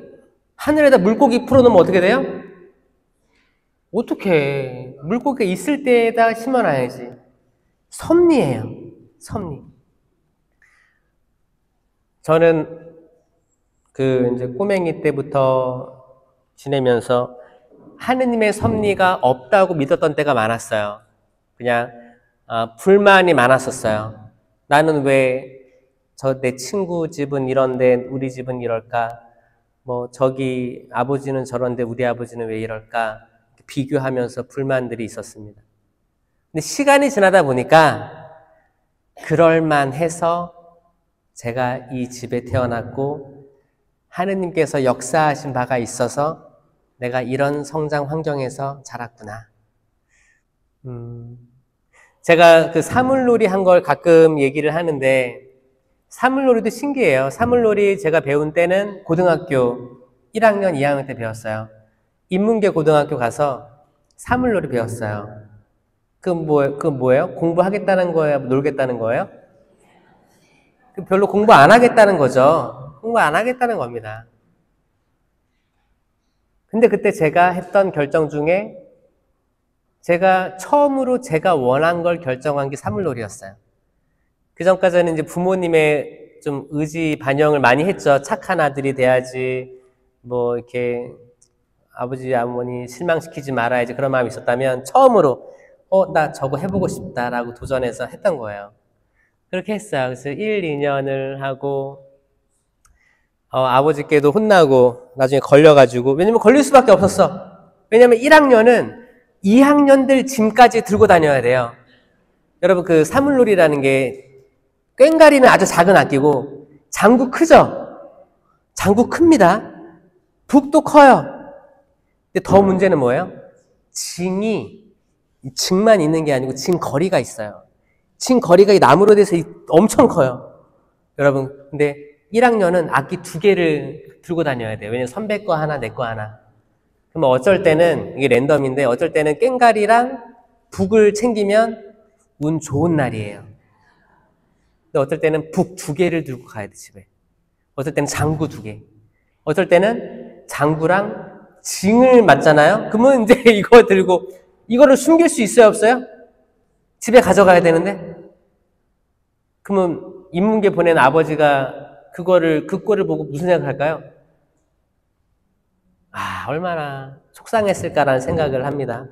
하늘에다 물고기 풀어 놓으면 어떻게 돼요? 어떻게? 물고기가 있을 때에다 심어 놔야지. 섭리예요. 섭리. 저는 이제 꼬맹이 때부터 지내면서 하느님의 섭리가 없다고 믿었던 때가 많았어요. 그냥 불만이 많았었어요. 나는 왜 내 친구 집은 이런데 우리 집은 이럴까? 뭐 저기 아버지는 저런데 우리 아버지는 왜 이럴까? 비교하면서 불만들이 있었습니다. 근데 시간이 지나다 보니까 그럴만해서 제가 이 집에 태어났고 하느님께서 역사하신 바가 있어서 내가 이런 성장 환경에서 자랐구나. 제가 사물놀이 한 걸 가끔 얘기를 하는데 사물놀이도 신기해요. 사물놀이 제가 배운 때는 고등학교 1학년, 2학년 때 배웠어요. 인문계 고등학교 가서 사물놀이 배웠어요. 그 뭐예요? 공부하겠다는 거예요? 놀겠다는 거예요? 별로 공부 안 하겠다는 거죠. 공부 안 하겠다는 겁니다. 근데 그때 제가 했던 결정 중에 제가 처음으로 제가 원한 걸 결정한 게 사물놀이였어요. 그 전까지는 이제 부모님의 좀 의지 반영을 많이 했죠. 착한 아들이 돼야지, 뭐 이렇게 아버지 어머니 실망시키지 말아야지 그런 마음이 있었다면 처음으로 나 저거 해보고 싶다라고 도전해서 했던 거예요. 그렇게 했어요. 그래서 1, 2년을 하고 아버지께도 혼나고 나중에 걸려가지고, 왜냐면 걸릴 수밖에 없었어. 왜냐면 1학년은 2학년들 짐까지 들고 다녀야 돼요. 여러분, 그 사물놀이라는 게 꽹가리는 아주 작은 악기고 장구 크죠? 장구 큽니다. 북도 커요. 근데 더 문제는 뭐예요? 징만 있는 게 아니고 징 거리가 있어요. 징 거리가 이 나무로 돼서 엄청 커요. 여러분, 근데 1학년은 악기 2개를 들고 다녀야 돼요. 왜냐면 선배 거 하나, 내 거 하나. 그럼 어쩔 때는, 이게 랜덤인데, 어쩔 때는 꽹가리랑 북을 챙기면 운 좋은 날이에요. 근데 어떨 때는 북 2개를 들고 가야 돼, 집에. 어떨 때는 장구 2개. 어떨 때는 장구랑 징을 맞잖아요? 그러면 이제 이거 들고, 이거를 숨길 수 있어요, 없어요? 집에 가져가야 되는데? 그러면 인문계 보낸 아버지가 그 꼴을 보고 무슨 생각을 할까요? 얼마나 속상했을까라는 생각을 합니다.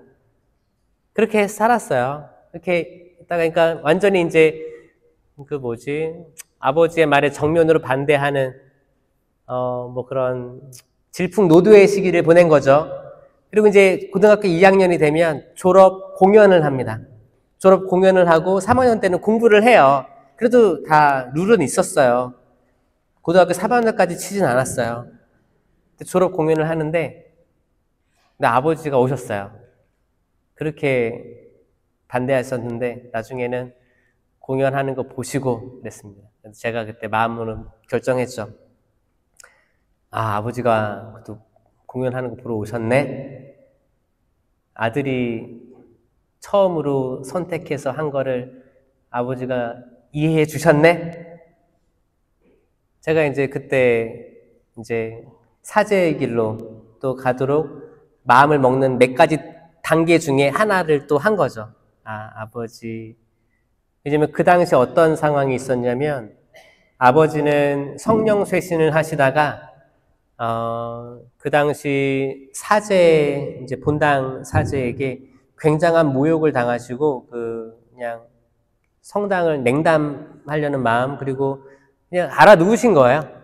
그렇게 살았어요. 그렇게 있다가, 그러니까 완전히 이제, 아버지의 말에 정면으로 반대하는, 그런 질풍노도의 시기를 보낸 거죠. 그리고 이제 고등학교 2학년이 되면 졸업 공연을 합니다. 졸업 공연을 하고 3학년 때는 공부를 해요. 그래도 다 룰은 있었어요. 고등학교 3학년까지 치진 않았어요. 졸업 공연을 하는데, 근데 아버지가 오셨어요. 그렇게 반대하셨는데 나중에는 공연하는 거 보시고 그랬습니다. 제가 그때 마음으로 결정했죠. 아버지가 또 공연하는 거 보러 오셨네. 아들이 처음으로 선택해서 한 거를 아버지가 이해해 주셨네. 제가 이제 그때 이제 사제의 길로 또 가도록 마음을 먹는 몇 가지 단계 중에 하나를 또 한 거죠. 아버지. 왜냐면 그 당시 어떤 상황이 있었냐면, 아버지는 성령 쇄신을 하시다가 그 당시 이제 본당 사제에게 굉장한 모욕을 당하시고, 그냥 성당을 냉담하려는 마음, 그리고 그냥 알아누우신 거예요.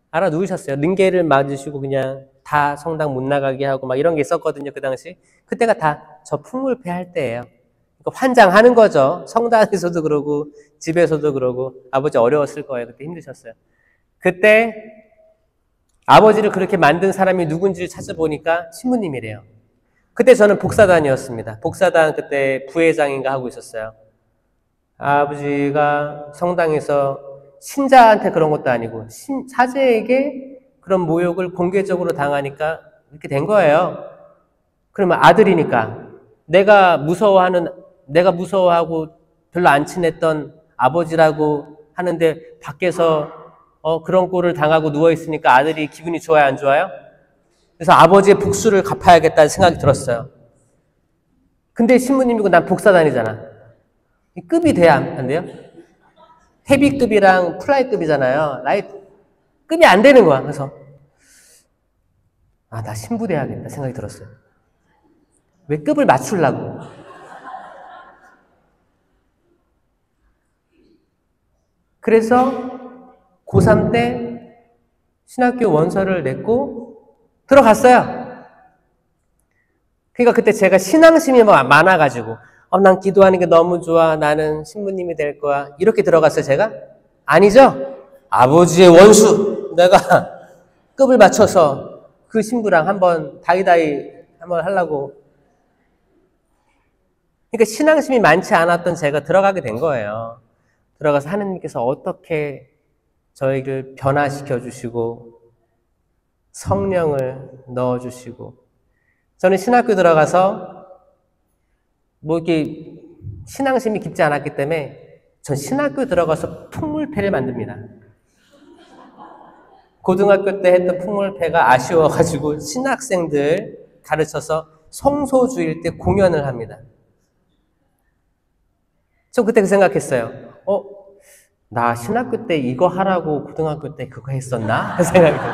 알아누우셨어요. 링게를 맞으시고 그냥 다 성당 못 나가게 하고 막 이런 게 있었거든요, 그 당시. 그때가 다 저 풍물패 할 때예요. 그러니까 환장하는 거죠. 성당에서도 그러고 집에서도 그러고. 아버지 어려웠을 거예요. 그때 힘드셨어요. 그때 아버지를 그렇게 만든 사람이 누군지를 찾아보니까 신부님이래요. 그때 저는 복사단이었습니다. 복사단 그때 부회장인가 하고 있었어요. 아버지가 성당에서 신자한테 그런 것도 아니고 사제에게 그런 모욕을 공개적으로 당하니까 이렇게 된 거예요. 그러면 아들이니까 내가 무서워하고 별로 안 친했던 아버지라고 하는데 밖에서 그런 꼴을 당하고 누워있으니까 아들이 기분이 좋아요, 안 좋아요? 그래서 아버지의 복수를 갚아야겠다는 생각이 들었어요. 근데 신부님이고 난 복사단이잖아. 급이 돼야 안 돼요? 헤비급이랑 플라이급이잖아요. 급이 안 되는 거야. 그래서 나 신부 돼야겠다 생각이 들었어요. 왜 급을 맞추려고? 그래서 고3 때 신학교 원서를 냈고 들어갔어요. 그러니까 그때 제가 신앙심이 많아가지고 난 기도하는 게 너무 좋아. 나는 신부님이 될 거야. 이렇게 들어갔어요, 제가? 아니죠? 아버지의 원수. 내가 급을 맞춰서 그 신부랑 한번 다이다이 한번 하려고. 그러니까 신앙심이 많지 않았던 제가 들어가게 된 거예요. 들어가서 하느님께서 어떻게 저희를 변화시켜 주시고 성령을 넣어 주시고, 저는 신학교 들어가서 이렇게 신앙심이 깊지 않았기 때문에 전 신학교 들어가서 풍물패를 만듭니다. 고등학교 때 했던 풍물패가 아쉬워가지고 신학생들 가르쳐서 성소 주일 때 공연을 합니다. 저 그때 그 생각했어요. 나 신학교 때 이거 하라고 고등학교 때 그거 했었나? 그 생각이 들어요.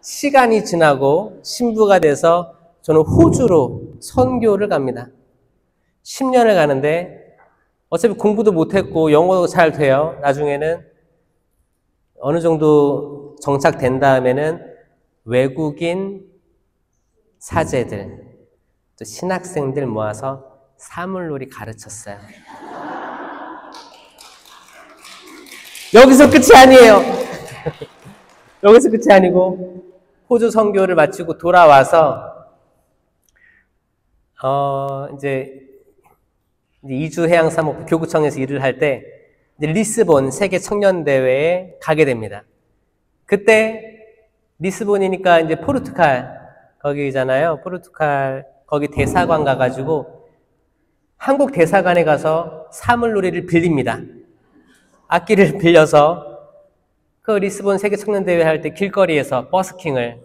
시간이 지나고 신부가 돼서 저는 호주로 선교를 갑니다. 10년을 가는데 어차피 공부도 못했고 영어도 잘 돼요. 나중에는 어느 정도 정착된 다음에는 외국인 사제들, 또 신학생들 모아서 사물놀이 가르쳤어요. 여기서 끝이 아니에요. 여기서 끝이 아니고 호주 선교를 마치고 돌아와서 이제 2주 해양사목부 교구청에서 일을 할 때 리스본 세계 청년대회에 가게 됩니다. 그때 리스본이니까 이제 포르투갈 거기잖아요. 포르투갈 거기 대사관 가가지고 한국 대사관에 가서 사물놀이를 빌립니다. 악기를 빌려서 그 리스본 세계 청년대회 할 때 길거리에서 버스킹을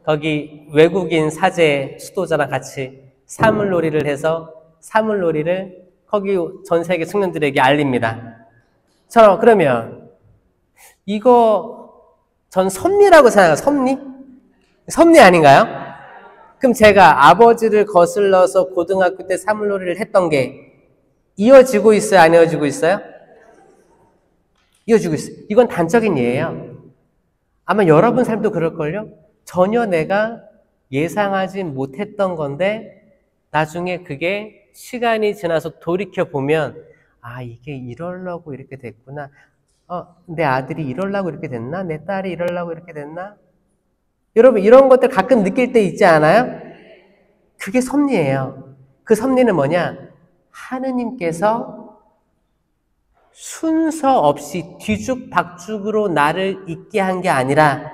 거기 외국인 사제 수도자랑 같이 사물놀이를 해서 사물놀이를 거기 전 세계 청년들에게 알립니다. 그러면 이거 전 섭리라고 생각해요. 섭리? 섭리 아닌가요? 그럼 제가 아버지를 거슬러서 고등학교 때 사물놀이를 했던 게 이어지고 있어요? 안 이어지고 있어요? 이어지고 있어요. 이건 단적인 예예요. 아마 여러분 삶도 그럴걸요? 전혀 내가 예상하지 못했던 건데 나중에 그게 시간이 지나서 돌이켜보면 이게 이러려고 이렇게 됐구나. 내 아들이 이러려고 이렇게 됐나? 내 딸이 이러려고 이렇게 됐나? 여러분 이런 것들 가끔 느낄 때 있지 않아요? 그게 섭리예요. 그 섭리는 뭐냐? 하느님께서 순서 없이 뒤죽박죽으로 나를 있게 한 게 아니라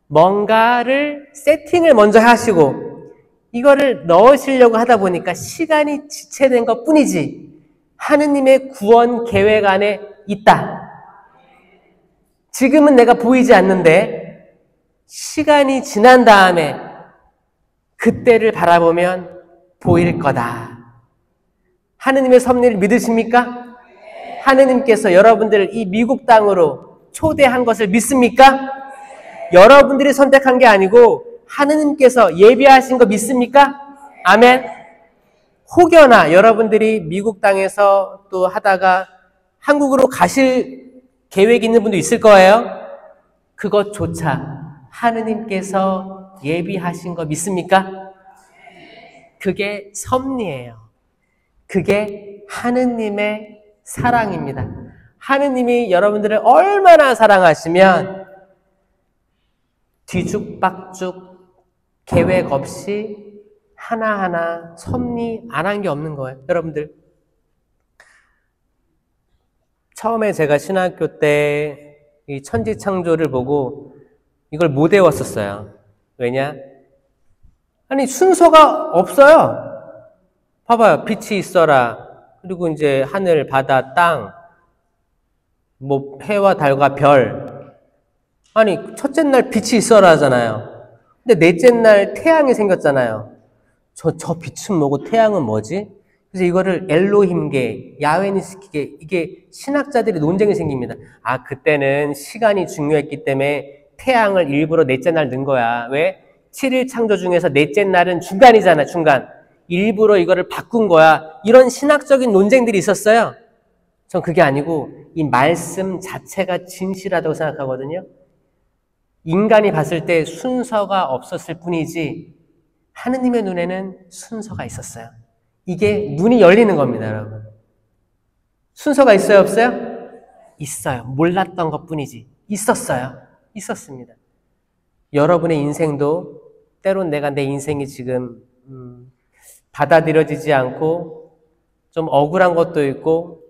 뭔가를 세팅을 먼저 하시고 이거를 넣으시려고 하다 보니까 시간이 지체된 것 뿐이지 하느님의 구원 계획 안에 있다. 지금은 내가 보이지 않는데 시간이 지난 다음에 그때를 바라보면 보일 거다. 하느님의 섭리를 믿으십니까? 하느님께서 여러분들을 이 미국 땅으로 초대한 것을 믿습니까? 여러분들이 선택한 게 아니고 하느님께서 예비하신 거 믿습니까? 아멘. 혹여나 여러분들이 미국 땅에서 또 하다가 한국으로 가실 계획이 있는 분도 있을 거예요. 그것조차 하느님께서 예비하신 거 믿습니까? 그게 섭리예요. 그게 하느님의 사랑입니다. 하느님이 여러분들을 얼마나 사랑하시면 뒤죽박죽 계획 없이 하나하나 섭리 안 한 게 없는 거예요. 여러분들 처음에 제가 신학교 때 이 천지창조를 보고 이걸 못 외웠었어요. 왜냐? 아니 순서가 없어요. 봐봐요. 빛이 있어라. 그리고 이제 하늘, 바다, 땅, 뭐 해와 달과 별. 아니 첫째 날 빛이 있어라 하잖아요. 근데 넷째 날 태양이 생겼잖아요. 저 빛은 뭐고 태양은 뭐지? 그래서 이거를 엘로힘계, 야훼니스키계 이게 신학자들이 논쟁이 생깁니다. 그때는 시간이 중요했기 때문에 태양을 일부러 넷째 날 넣은 거야. 왜? 7일 창조 중에서 넷째 날은 중간이잖아. 중간. 일부러 이거를 바꾼 거야. 이런 신학적인 논쟁들이 있었어요. 전 그게 아니고 이 말씀 자체가 진실하다고 생각하거든요. 인간이 봤을 때 순서가 없었을 뿐이지 하느님의 눈에는 순서가 있었어요. 이게 눈이 열리는 겁니다, 여러분. 순서가 있어요, 없어요? 있어요. 몰랐던 것 뿐이지. 있었어요. 있었습니다. 여러분의 인생도 때론 내가 내 인생이 지금 받아들여지지 않고 좀 억울한 것도 있고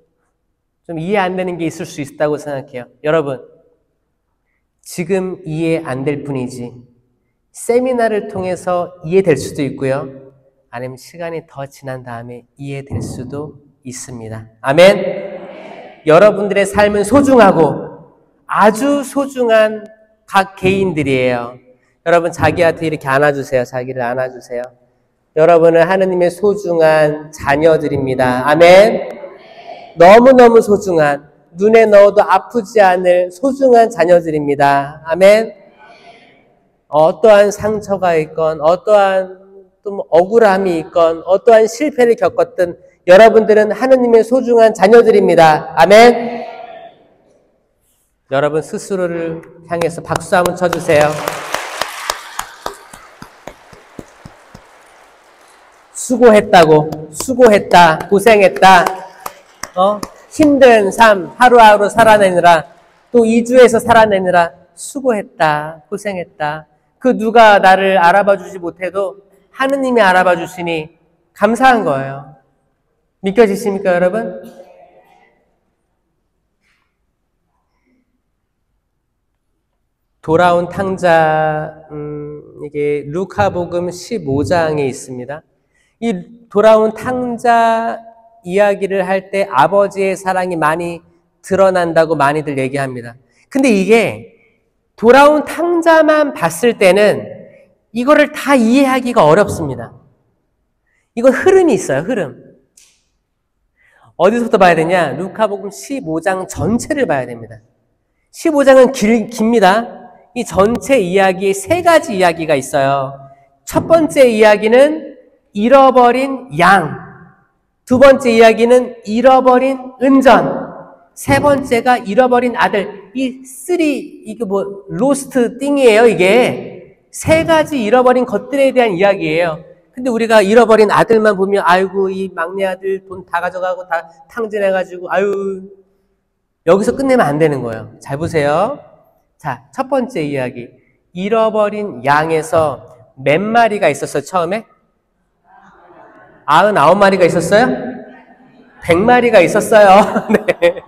좀 이해 안 되는 게 있을 수 있다고 생각해요. 여러분, 지금 이해 안 될 뿐이지 세미나를 통해서 이해될 수도 있고요. 아니면 시간이 더 지난 다음에 이해될 수도 있습니다. 아멘. 여러분들의 삶은 소중하고 아주 소중한 각 개인들이에요. 여러분 자기한테 이렇게 안아주세요. 자기를 안아주세요. 여러분은 하느님의 소중한 자녀들입니다. 아멘. 너무너무 소중한, 눈에 넣어도 아프지 않을 소중한 자녀들입니다. 아멘. 어떠한 상처가 있건, 어떠한 또 억울함이 있건, 어떠한 실패를 겪었든 여러분들은 하느님의 소중한 자녀들입니다. 아멘. 여러분 스스로를 향해서 박수 한번 쳐주세요. 수고했다고, 수고했다, 고생했다, 힘든 삶 하루하루 살아내느라, 또 2주에서 살아내느라 수고했다, 고생했다. 그 누가 나를 알아봐 주지 못해도 하느님이 알아봐 주시니 감사한 거예요. 믿겨지십니까, 여러분? 돌아온 탕자, 이게 루카복음 15장에 있습니다. 이 돌아온 탕자 이야기를 할 때 아버지의 사랑이 많이 드러난다고 많이들 얘기합니다. 근데 이게 돌아온 탕자만 봤을 때는 이거를 다 이해하기가 어렵습니다. 이건 흐름이 있어요, 흐름. 어디서부터 봐야 되냐? 루카복음 15장 전체를 봐야 됩니다. 15장은 깁니다. 이 전체 이야기에 3가지 이야기가 있어요. 첫 번째 이야기는 잃어버린 양, 두 번째 이야기는 잃어버린 은전, 세 번째가 잃어버린 아들. 이게 로스트 띵이에요, 이게. 3가지 잃어버린 것들에 대한 이야기예요. 근데 우리가 잃어버린 아들만 보면, 아이고, 이 막내 아들 돈 다 가져가고 다 탕진해가지고, 아유, 여기서 끝내면 안 되는 거예요. 잘 보세요. 자, 첫 번째 이야기. 잃어버린 양에서 몇 마리가 있었어요, 처음에? 99마리가 있었어요? 100마리가 있었어요. 네.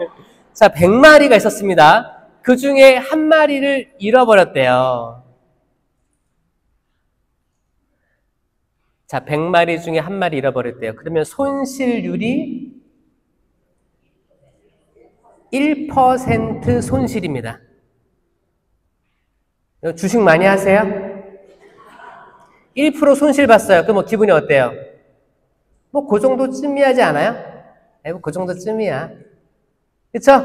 자, 100마리가 있었습니다. 그 중에 1마리를 잃어버렸대요. 자, 100마리 중에 1마리 잃어버렸대요. 그러면 손실률이 1% 손실입니다. 주식 많이 하세요? 1% 손실 봤어요. 그럼 기분이 어때요? 그 정도쯤이하지 않아요? 그 정도쯤이야. 그쵸?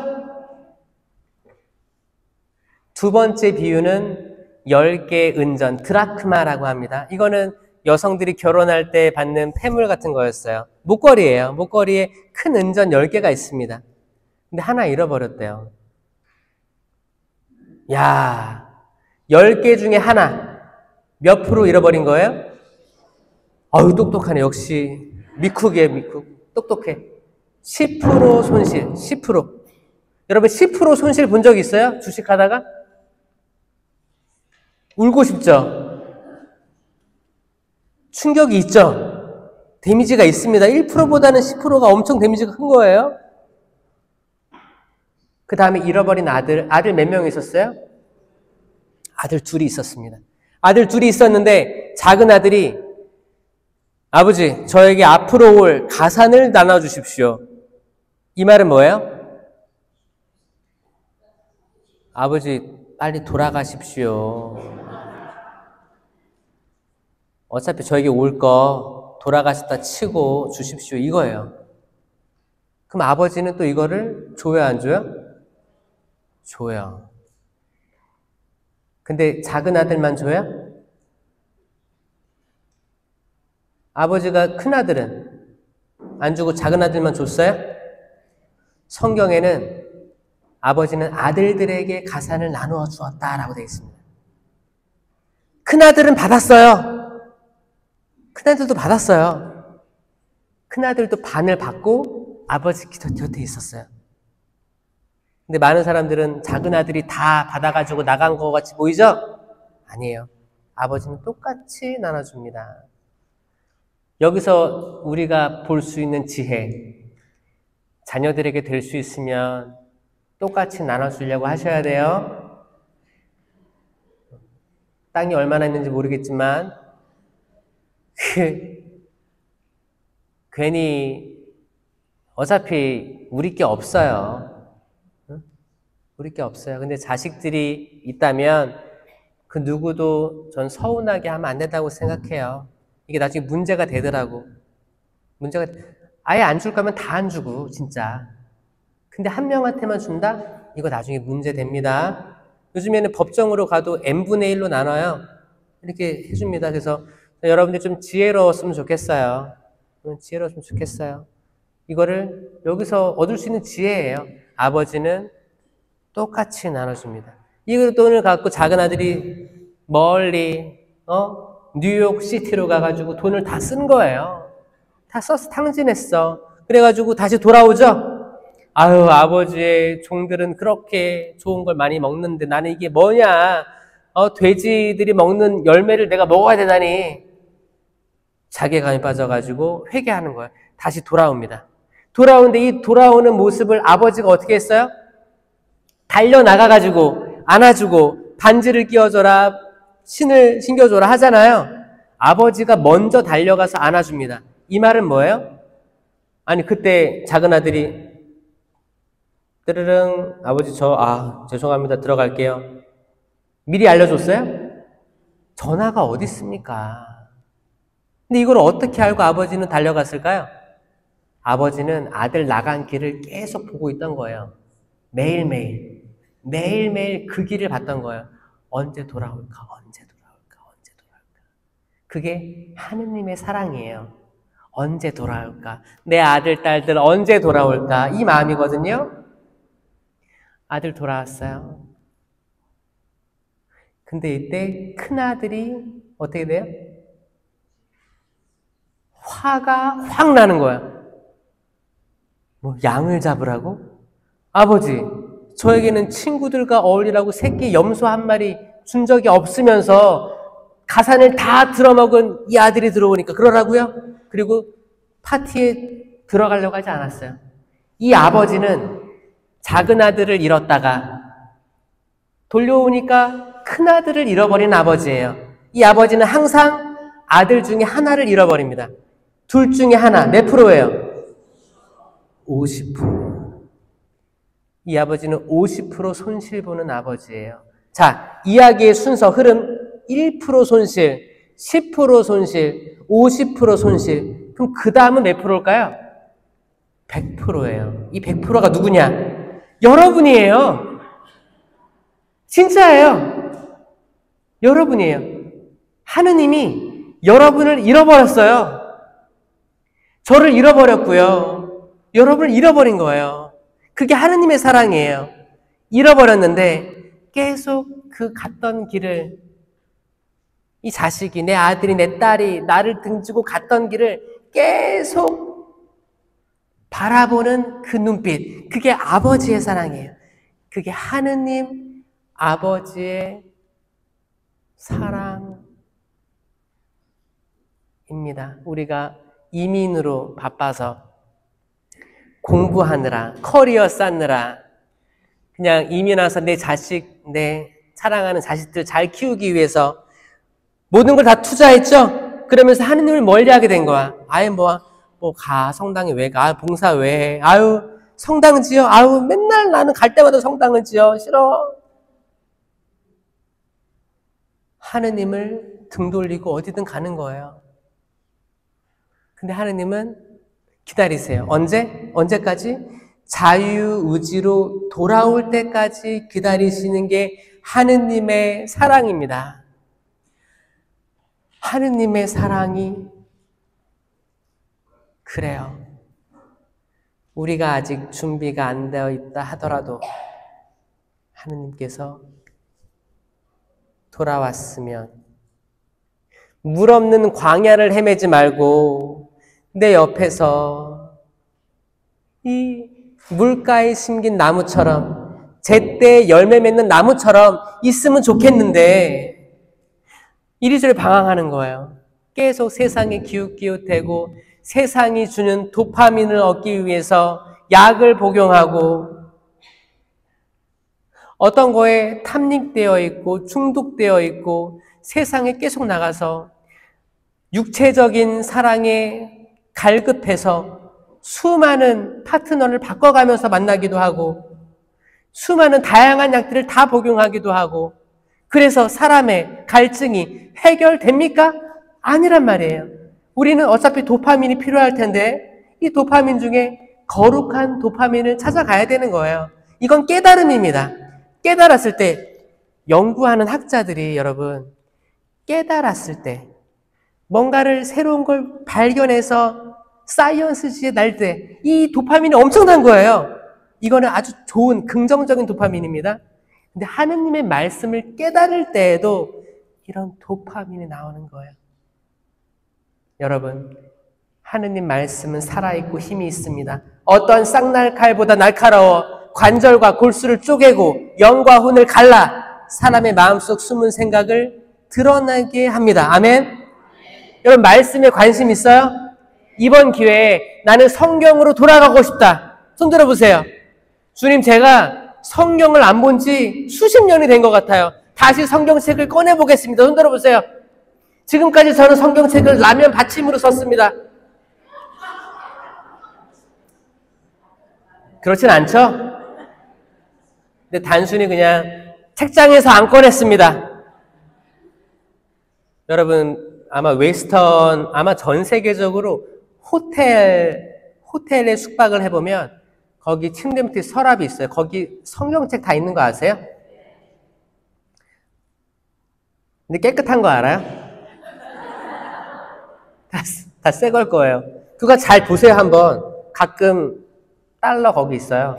두 번째 비유는 10개 은전, 드라크마라고 합니다. 이거는 여성들이 결혼할 때 받는 폐물 같은 거였어요. 목걸이에요. 목걸이에 큰 은전 10개가 있습니다. 근데 하나 잃어버렸대요. 야, 10개 중에 하나, 몇 프로 잃어버린 거예요? 아유, 똑똑하네. 역시 미쿡이에요, 미쿡. 똑똑해. 10% 손실, 10%. 여러분 10% 손실 본 적 있어요? 주식하다가? 울고 싶죠? 충격이 있죠? 데미지가 있습니다. 1%보다는 10%가 엄청 데미지가 큰 거예요. 그 다음에 잃어버린 아들 몇 명 있었어요? 아들 2이 있었습니다. 아들 2이 있었는데 작은 아들이 아버지, 저에게 앞으로 올 가산을 나눠주십시오. 이 말은 뭐예요? 아버지, 빨리 돌아가십시오. 어차피 저에게 올 거 돌아가셨다 치고 주십시오. 이거예요. 그럼 아버지는 또 이거를 줘요, 안 줘요? 줘요. 근데 작은 아들만 줘요? 아버지가 큰 아들은 안 주고 작은 아들만 줬어요? 성경에는 아버지는 아들들에게 가산을 나누어 주었다라고 되어 있습니다. 큰 아들은 받았어요. 큰 아들도 받았어요. 큰 아들도 반을 받고 아버지 곁에 있었어요. 근데 많은 사람들은 작은 아들이 다 받아가지고 나간 것 같이 보이죠? 아니에요. 아버지는 똑같이 나눠줍니다. 여기서 우리가 볼 수 있는 지혜, 자녀들에게 될 수 있으면 똑같이 나눠주려고 하셔야 돼요. 땅이 얼마나 있는지 모르겠지만 괜히 어차피 우리 게 없어요. 우리 게 없어요. 근데 자식들이 있다면 그 누구도 전 서운하게 하면 안 된다고 생각해요. 이게 나중에 문제가 되더라고. 아예 안 줄 거면 다 안 주고 진짜. 근데 한 명한테만 준다? 이거 나중에 문제 됩니다. 요즘에는 법정으로 가도 n분의 1로 나눠요. 이렇게 해줍니다. 그래서 여러분들 좀 지혜로웠으면 좋겠어요. 지혜로웠으면 좋겠어요. 이거를 여기서 얻을 수 있는 지혜예요. 아버지는 똑같이 나눠줍니다. 이 돈을 갖고 작은 아들이 멀리 뉴욕 시티로 가가지고 돈을 다 쓴 거예요. 다 써서 탕진했어. 그래가지고 다시 돌아오죠. 아유, 아버지의 종들은 그렇게 좋은 걸 많이 먹는데 나는 이게 뭐냐? 돼지들이 먹는 열매를 내가 먹어야 되다니. 자괴감에 빠져가지고 회개하는 거예요. 다시 돌아옵니다. 돌아오는데 이 돌아오는 모습을 아버지가 어떻게 했어요? 달려나가가지고 안아주고 반지를 끼워줘라, 신을 신겨줘라 하잖아요. 아버지가 먼저 달려가서 안아줍니다. 이 말은 뭐예요? 아니, 그때 작은 아들이 뜨르릉, 아버지 죄송합니다. 들어갈게요. 미리 알려줬어요? 전화가 어디 있습니까? 근데 이걸 어떻게 알고 아버지는 달려갔을까요? 아버지는 아들 나간 길을 계속 보고 있던 거예요. 매일매일 그 길을 봤던 거예요. 언제 돌아올까? 그게 하느님의 사랑이에요. 언제 돌아올까? 내 아들, 딸들 언제 돌아올까? 이 마음이거든요. 아들 돌아왔어요. 근데 이때 큰아들이 어떻게 돼요? 화가 확 나는 거야. 뭐 양을 잡으라고? 아버지, 저에게는 친구들과 어울리라고 새끼 염소 한 마리 준 적이 없으면서 가산을 다 들어먹은 이 아들이 들어오니까 그러라고요? 그리고 파티에 들어가려고 하지 않았어요. 이 아버지는 작은 아들을 잃었다가 돌려오니까 큰 아들을 잃어버린 아버지예요. 이 아버지는 항상 아들 중에 하나를 잃어버립니다. 둘 중에 하나, 몇 프로예요? 50%. 이 아버지는 50% 손실 보는 아버지예요. 자, 이야기의 순서, 흐름 1% 손실, 10% 손실, 50% 손실. 그럼 그 다음은 몇 프로일까요? 100%예요. 이 100%가 누구냐? 여러분이에요. 진짜예요. 여러분이에요. 하느님이 여러분을 잃어버렸어요. 저를 잃어버렸고요. 여러분을 잃어버린 거예요. 그게 하느님의 사랑이에요. 잃어버렸는데 계속 그 갔던 길을, 이 자식이, 내 아들이, 내 딸이 나를 등지고 갔던 길을 계속 바라보는 그 눈빛, 그게 아버지의 사랑이에요. 그게 하느님 아버지의 사랑입니다. 우리가 이민으로 바빠서 공부하느라, 커리어 쌓느라, 그냥 이민 와서 내 자식, 내 사랑하는 자식들 잘 키우기 위해서 모든 걸 다 투자했죠? 그러면서 하느님을 멀리하게 된 거야. 아예 성당에 왜 가? 봉사 왜 해? 아유, 성당 지어? 아유, 맨날 나는 갈 때마다 성당을 지어. 싫어. 하느님을 등 돌리고 어디든 가는 거예요. 근데 하느님은 기다리세요. 언제까지? 자유의지로 돌아올 때까지 기다리시는 게 하느님의 사랑입니다. 하느님의 사랑이 그래요. 우리가 아직 준비가 안 되어 있다 하더라도 하느님께서 돌아왔으면 물 없는 광야를 헤매지 말고 내 옆에서 이 물가에 심긴 나무처럼, 제때 열매 맺는 나무처럼 있으면 좋겠는데 이리저리 방황하는 거예요. 계속 세상에 기웃기웃대고 세상이 주는 도파민을 얻기 위해서 약을 복용하고 어떤 거에 탐닉되어 있고 중독되어 있고 세상에 계속 나가서 육체적인 사랑에 갈급해서 수많은 파트너를 바꿔가면서 만나기도 하고 수많은 다양한 약들을 다 복용하기도 하고, 그래서 사람의 갈증이 해결됩니까? 아니란 말이에요. 우리는 어차피 도파민이 필요할 텐데 이 도파민 중에 거룩한 도파민을 찾아가야 되는 거예요. 이건 깨달음입니다. 깨달았을 때 연구하는 학자들이 여러분 깨달았을 때 뭔가를 새로운 걸 발견해서 사이언스지에 날 때 이 도파민이 엄청난 거예요. 이거는 아주 좋은 긍정적인 도파민입니다. 근데 하느님의 말씀을 깨달을 때에도 이런 도파민이 나오는 거예요. 여러분, 하느님 말씀은 살아있고 힘이 있습니다. 어떤 쌍날칼보다 날카로워 관절과 골수를 쪼개고 영과 혼을 갈라 사람의 마음속 숨은 생각을 드러나게 합니다. 아멘? 여러분, 말씀에 관심 있어요? 이번 기회에 나는 성경으로 돌아가고 싶다. 손 들어보세요. 주님, 제가 성경을 안 본 지 수십 년이 된 것 같아요. 다시 성경책을 꺼내보겠습니다. 손 들어보세요. 지금까지 저는 성경책을 라면 받침으로 썼습니다. 그렇진 않죠? 근데 단순히 그냥 책장에서 안 꺼냈습니다. 여러분, 아마 아마 전 세계적으로 호텔에 숙박을 해보면 거기 침대 밑에 서랍이 있어요. 거기 성경책 다 있는 거 아세요? 근데 깨끗한 거 알아요? 다 새 걸 거예요. 그거 잘 보세요, 한번. 가끔 달러 거기 있어요.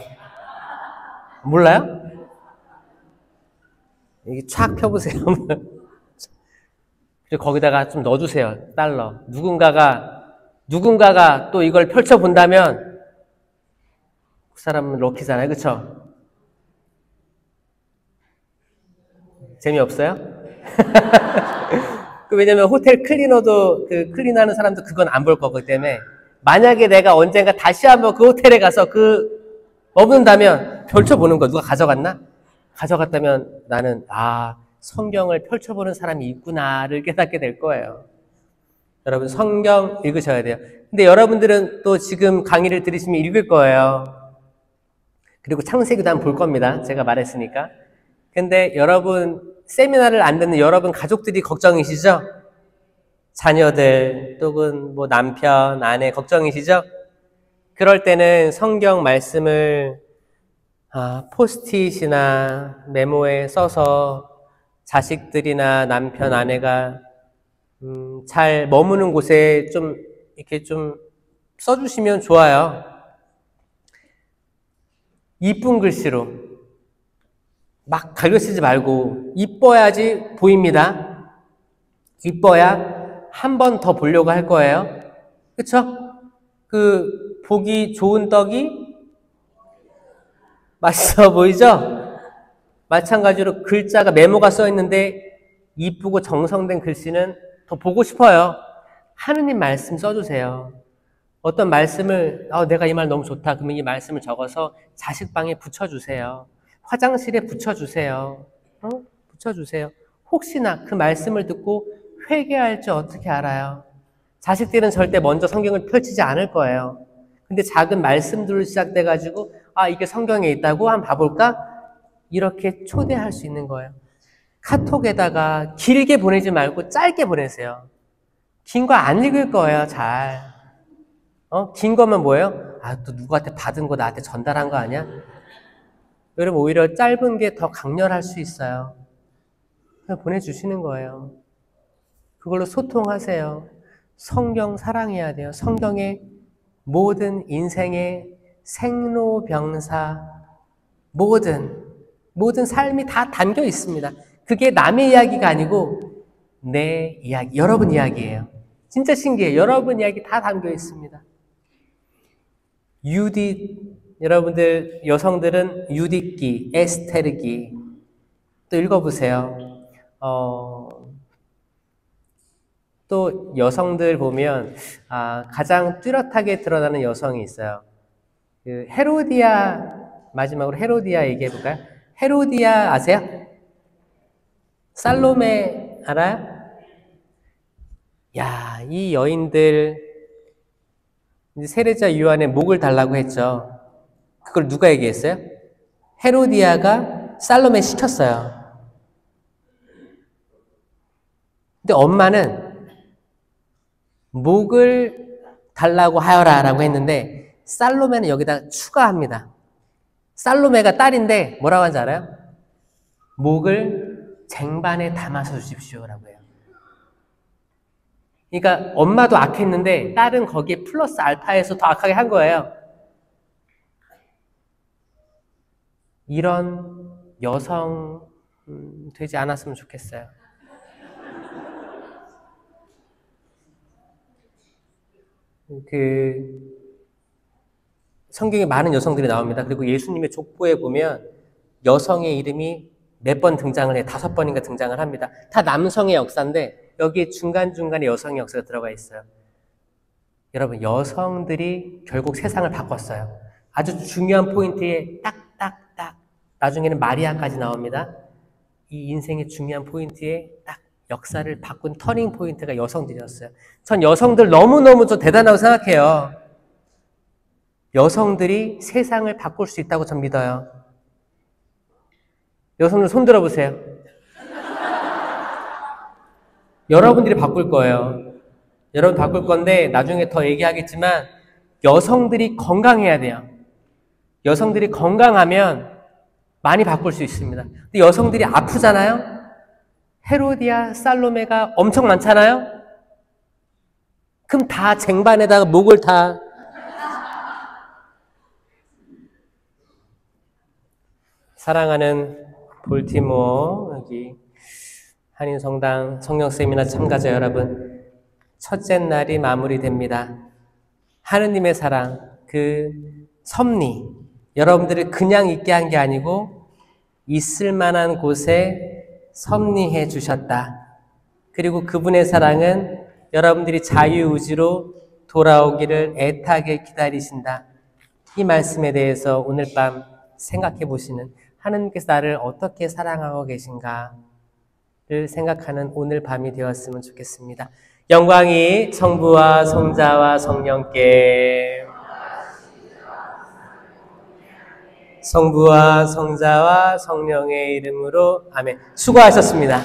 몰라요? 이게 촥 펴보세요. 그리고 거기다가 좀 넣어주세요, 달러. 누군가가 또 이걸 펼쳐본다면 그 사람은 럭키잖아요. 그쵸? 재미없어요? 왜냐면 호텔 클리너도 클린하는 사람도 그건 안 볼 거기 때문에 만약에 내가 언젠가 다시 한번 그 호텔에 가서 머문다면 펼쳐보는 거 누가 가져갔나? 가져갔다면 나는 성경을 펼쳐보는 사람이 있구나를 깨닫게 될 거예요. 여러분, 성경 읽으셔야 돼요. 근데 여러분들은 또 지금 강의를 들으시면 읽을 거예요. 그리고 창세기도 한번 볼 겁니다. 제가 말했으니까. 근데 여러분, 세미나를 안 듣는 여러분 가족들이 걱정이시죠? 자녀들 또는 뭐 남편, 아내 걱정이시죠? 그럴 때는 성경 말씀을 포스트잇이나 메모에 써서 자식들이나 남편, 아내가 잘 머무는 곳에 이렇게 좀 써주시면 좋아요. 이쁜 글씨로 막 갈겨 쓰지 말고 이뻐야지 보입니다. 이뻐야 한 번 더 보려고 할 거예요. 그쵸? 보기 좋은 떡이 맛있어 보이죠? 마찬가지로 글자가 메모가 써 있는데 이쁘고 정성된 글씨는 더 보고 싶어요. 하느님 말씀 써주세요. 어떤 말씀을 내가 이 말 너무 좋다. 그러면 이 말씀을 적어서 자식방에 붙여주세요. 화장실에 붙여주세요. 붙여주세요. 혹시나 그 말씀을 듣고 회개할지 어떻게 알아요? 자식들은 절대 먼저 성경을 펼치지 않을 거예요. 근데 작은 말씀들로 시작돼가지고 이게 성경에 있다고 한번 봐볼까? 이렇게 초대할 수 있는 거예요. 카톡에다가 길게 보내지 말고 짧게 보내세요. 긴 거 안 읽을 거예요, 잘. 긴 거면 뭐예요? 또 누구한테 받은 거 나한테 전달한 거 아니야? 여러분, 오히려 짧은 게 더 강렬할 수 있어요. 그냥 보내주시는 거예요. 그걸로 소통하세요. 성경 사랑해야 돼요. 성경의 모든 인생의 생로병사, 모든 삶이 다 담겨 있습니다. 그게 남의 이야기가 아니고 내 이야기, 여러분 이야기예요. 진짜 신기해요. 여러분 이야기 다 담겨 있습니다. 여러분들 여성들은 유디기, 에스테르기 또 읽어보세요. 또 여성들 보면 가장 뚜렷하게 드러나는 여성이 있어요. 마지막으로 헤로디아 얘기해볼까요? 헤로디아 아세요? 살로메 알아요? 이 여인들 세례자 요한의 목을 달라고 했죠. 그걸 누가 얘기했어요? 헤로디아가 살로메 시켰어요. 근데 엄마는 목을 달라고 하여라 라고 했는데 살로메는 여기다 추가합니다. 살로메가 딸인데 뭐라고 하는지 알아요? 목을 쟁반에 담아서 주십시오 라고 해요. 그러니까 엄마도 악했는데 딸은 거기에 플러스 알파해서 더 악하게 한 거예요. 이런 여성 되지 않았으면 좋겠어요. 성경에 많은 여성들이 나옵니다. 그리고 예수님의 족보에 보면 여성의 이름이 몇 번 등장을 해요. 5번인가 등장을 합니다. 다 남성의 역사인데 여기에 중간중간에 여성의 역사가 들어가 있어요. 여러분, 여성들이 결국 세상을 바꿨어요. 아주 중요한 포인트에 딱딱딱 나중에는 마리아까지 나옵니다. 이 인생의 중요한 포인트에 딱 역사를 바꾼 터닝 포인트가 여성들이었어요. 전 여성들 너무너무 저 대단하다고 생각해요. 여성들이 세상을 바꿀 수 있다고 전 믿어요. 여성들 손 들어보세요. 여러분들이 바꿀 거예요. 여러분 바꿀 건데 나중에 더 얘기하겠지만 여성들이 건강해야 돼요. 여성들이 건강하면 많이 바꿀 수 있습니다. 근데 여성들이 아프잖아요? 헤로디아, 살로메가 엄청 많잖아요? 그럼 다 쟁반에다가 목을 다 사랑하는 볼티모어 여기 한인성당 성령세미나 참가자 여러분, 첫째 날이 마무리됩니다. 하느님의 사랑, 그 섭리, 여러분들을 그냥 있게 한 게 아니고 있을 만한 곳에 섭리해 주셨다. 그리고 그분의 사랑은 여러분들이 자유의지로 돌아오기를 애타게 기다리신다. 이 말씀에 대해서 오늘 밤 생각해 보시는, 하느님께서 나를 어떻게 사랑하고 계신가를 생각하는 오늘 밤이 되었으면 좋겠습니다. 영광이 성부와 성자와 성령께, 성부와 성자와 성령의 이름으로 아멘. 수고하셨습니다.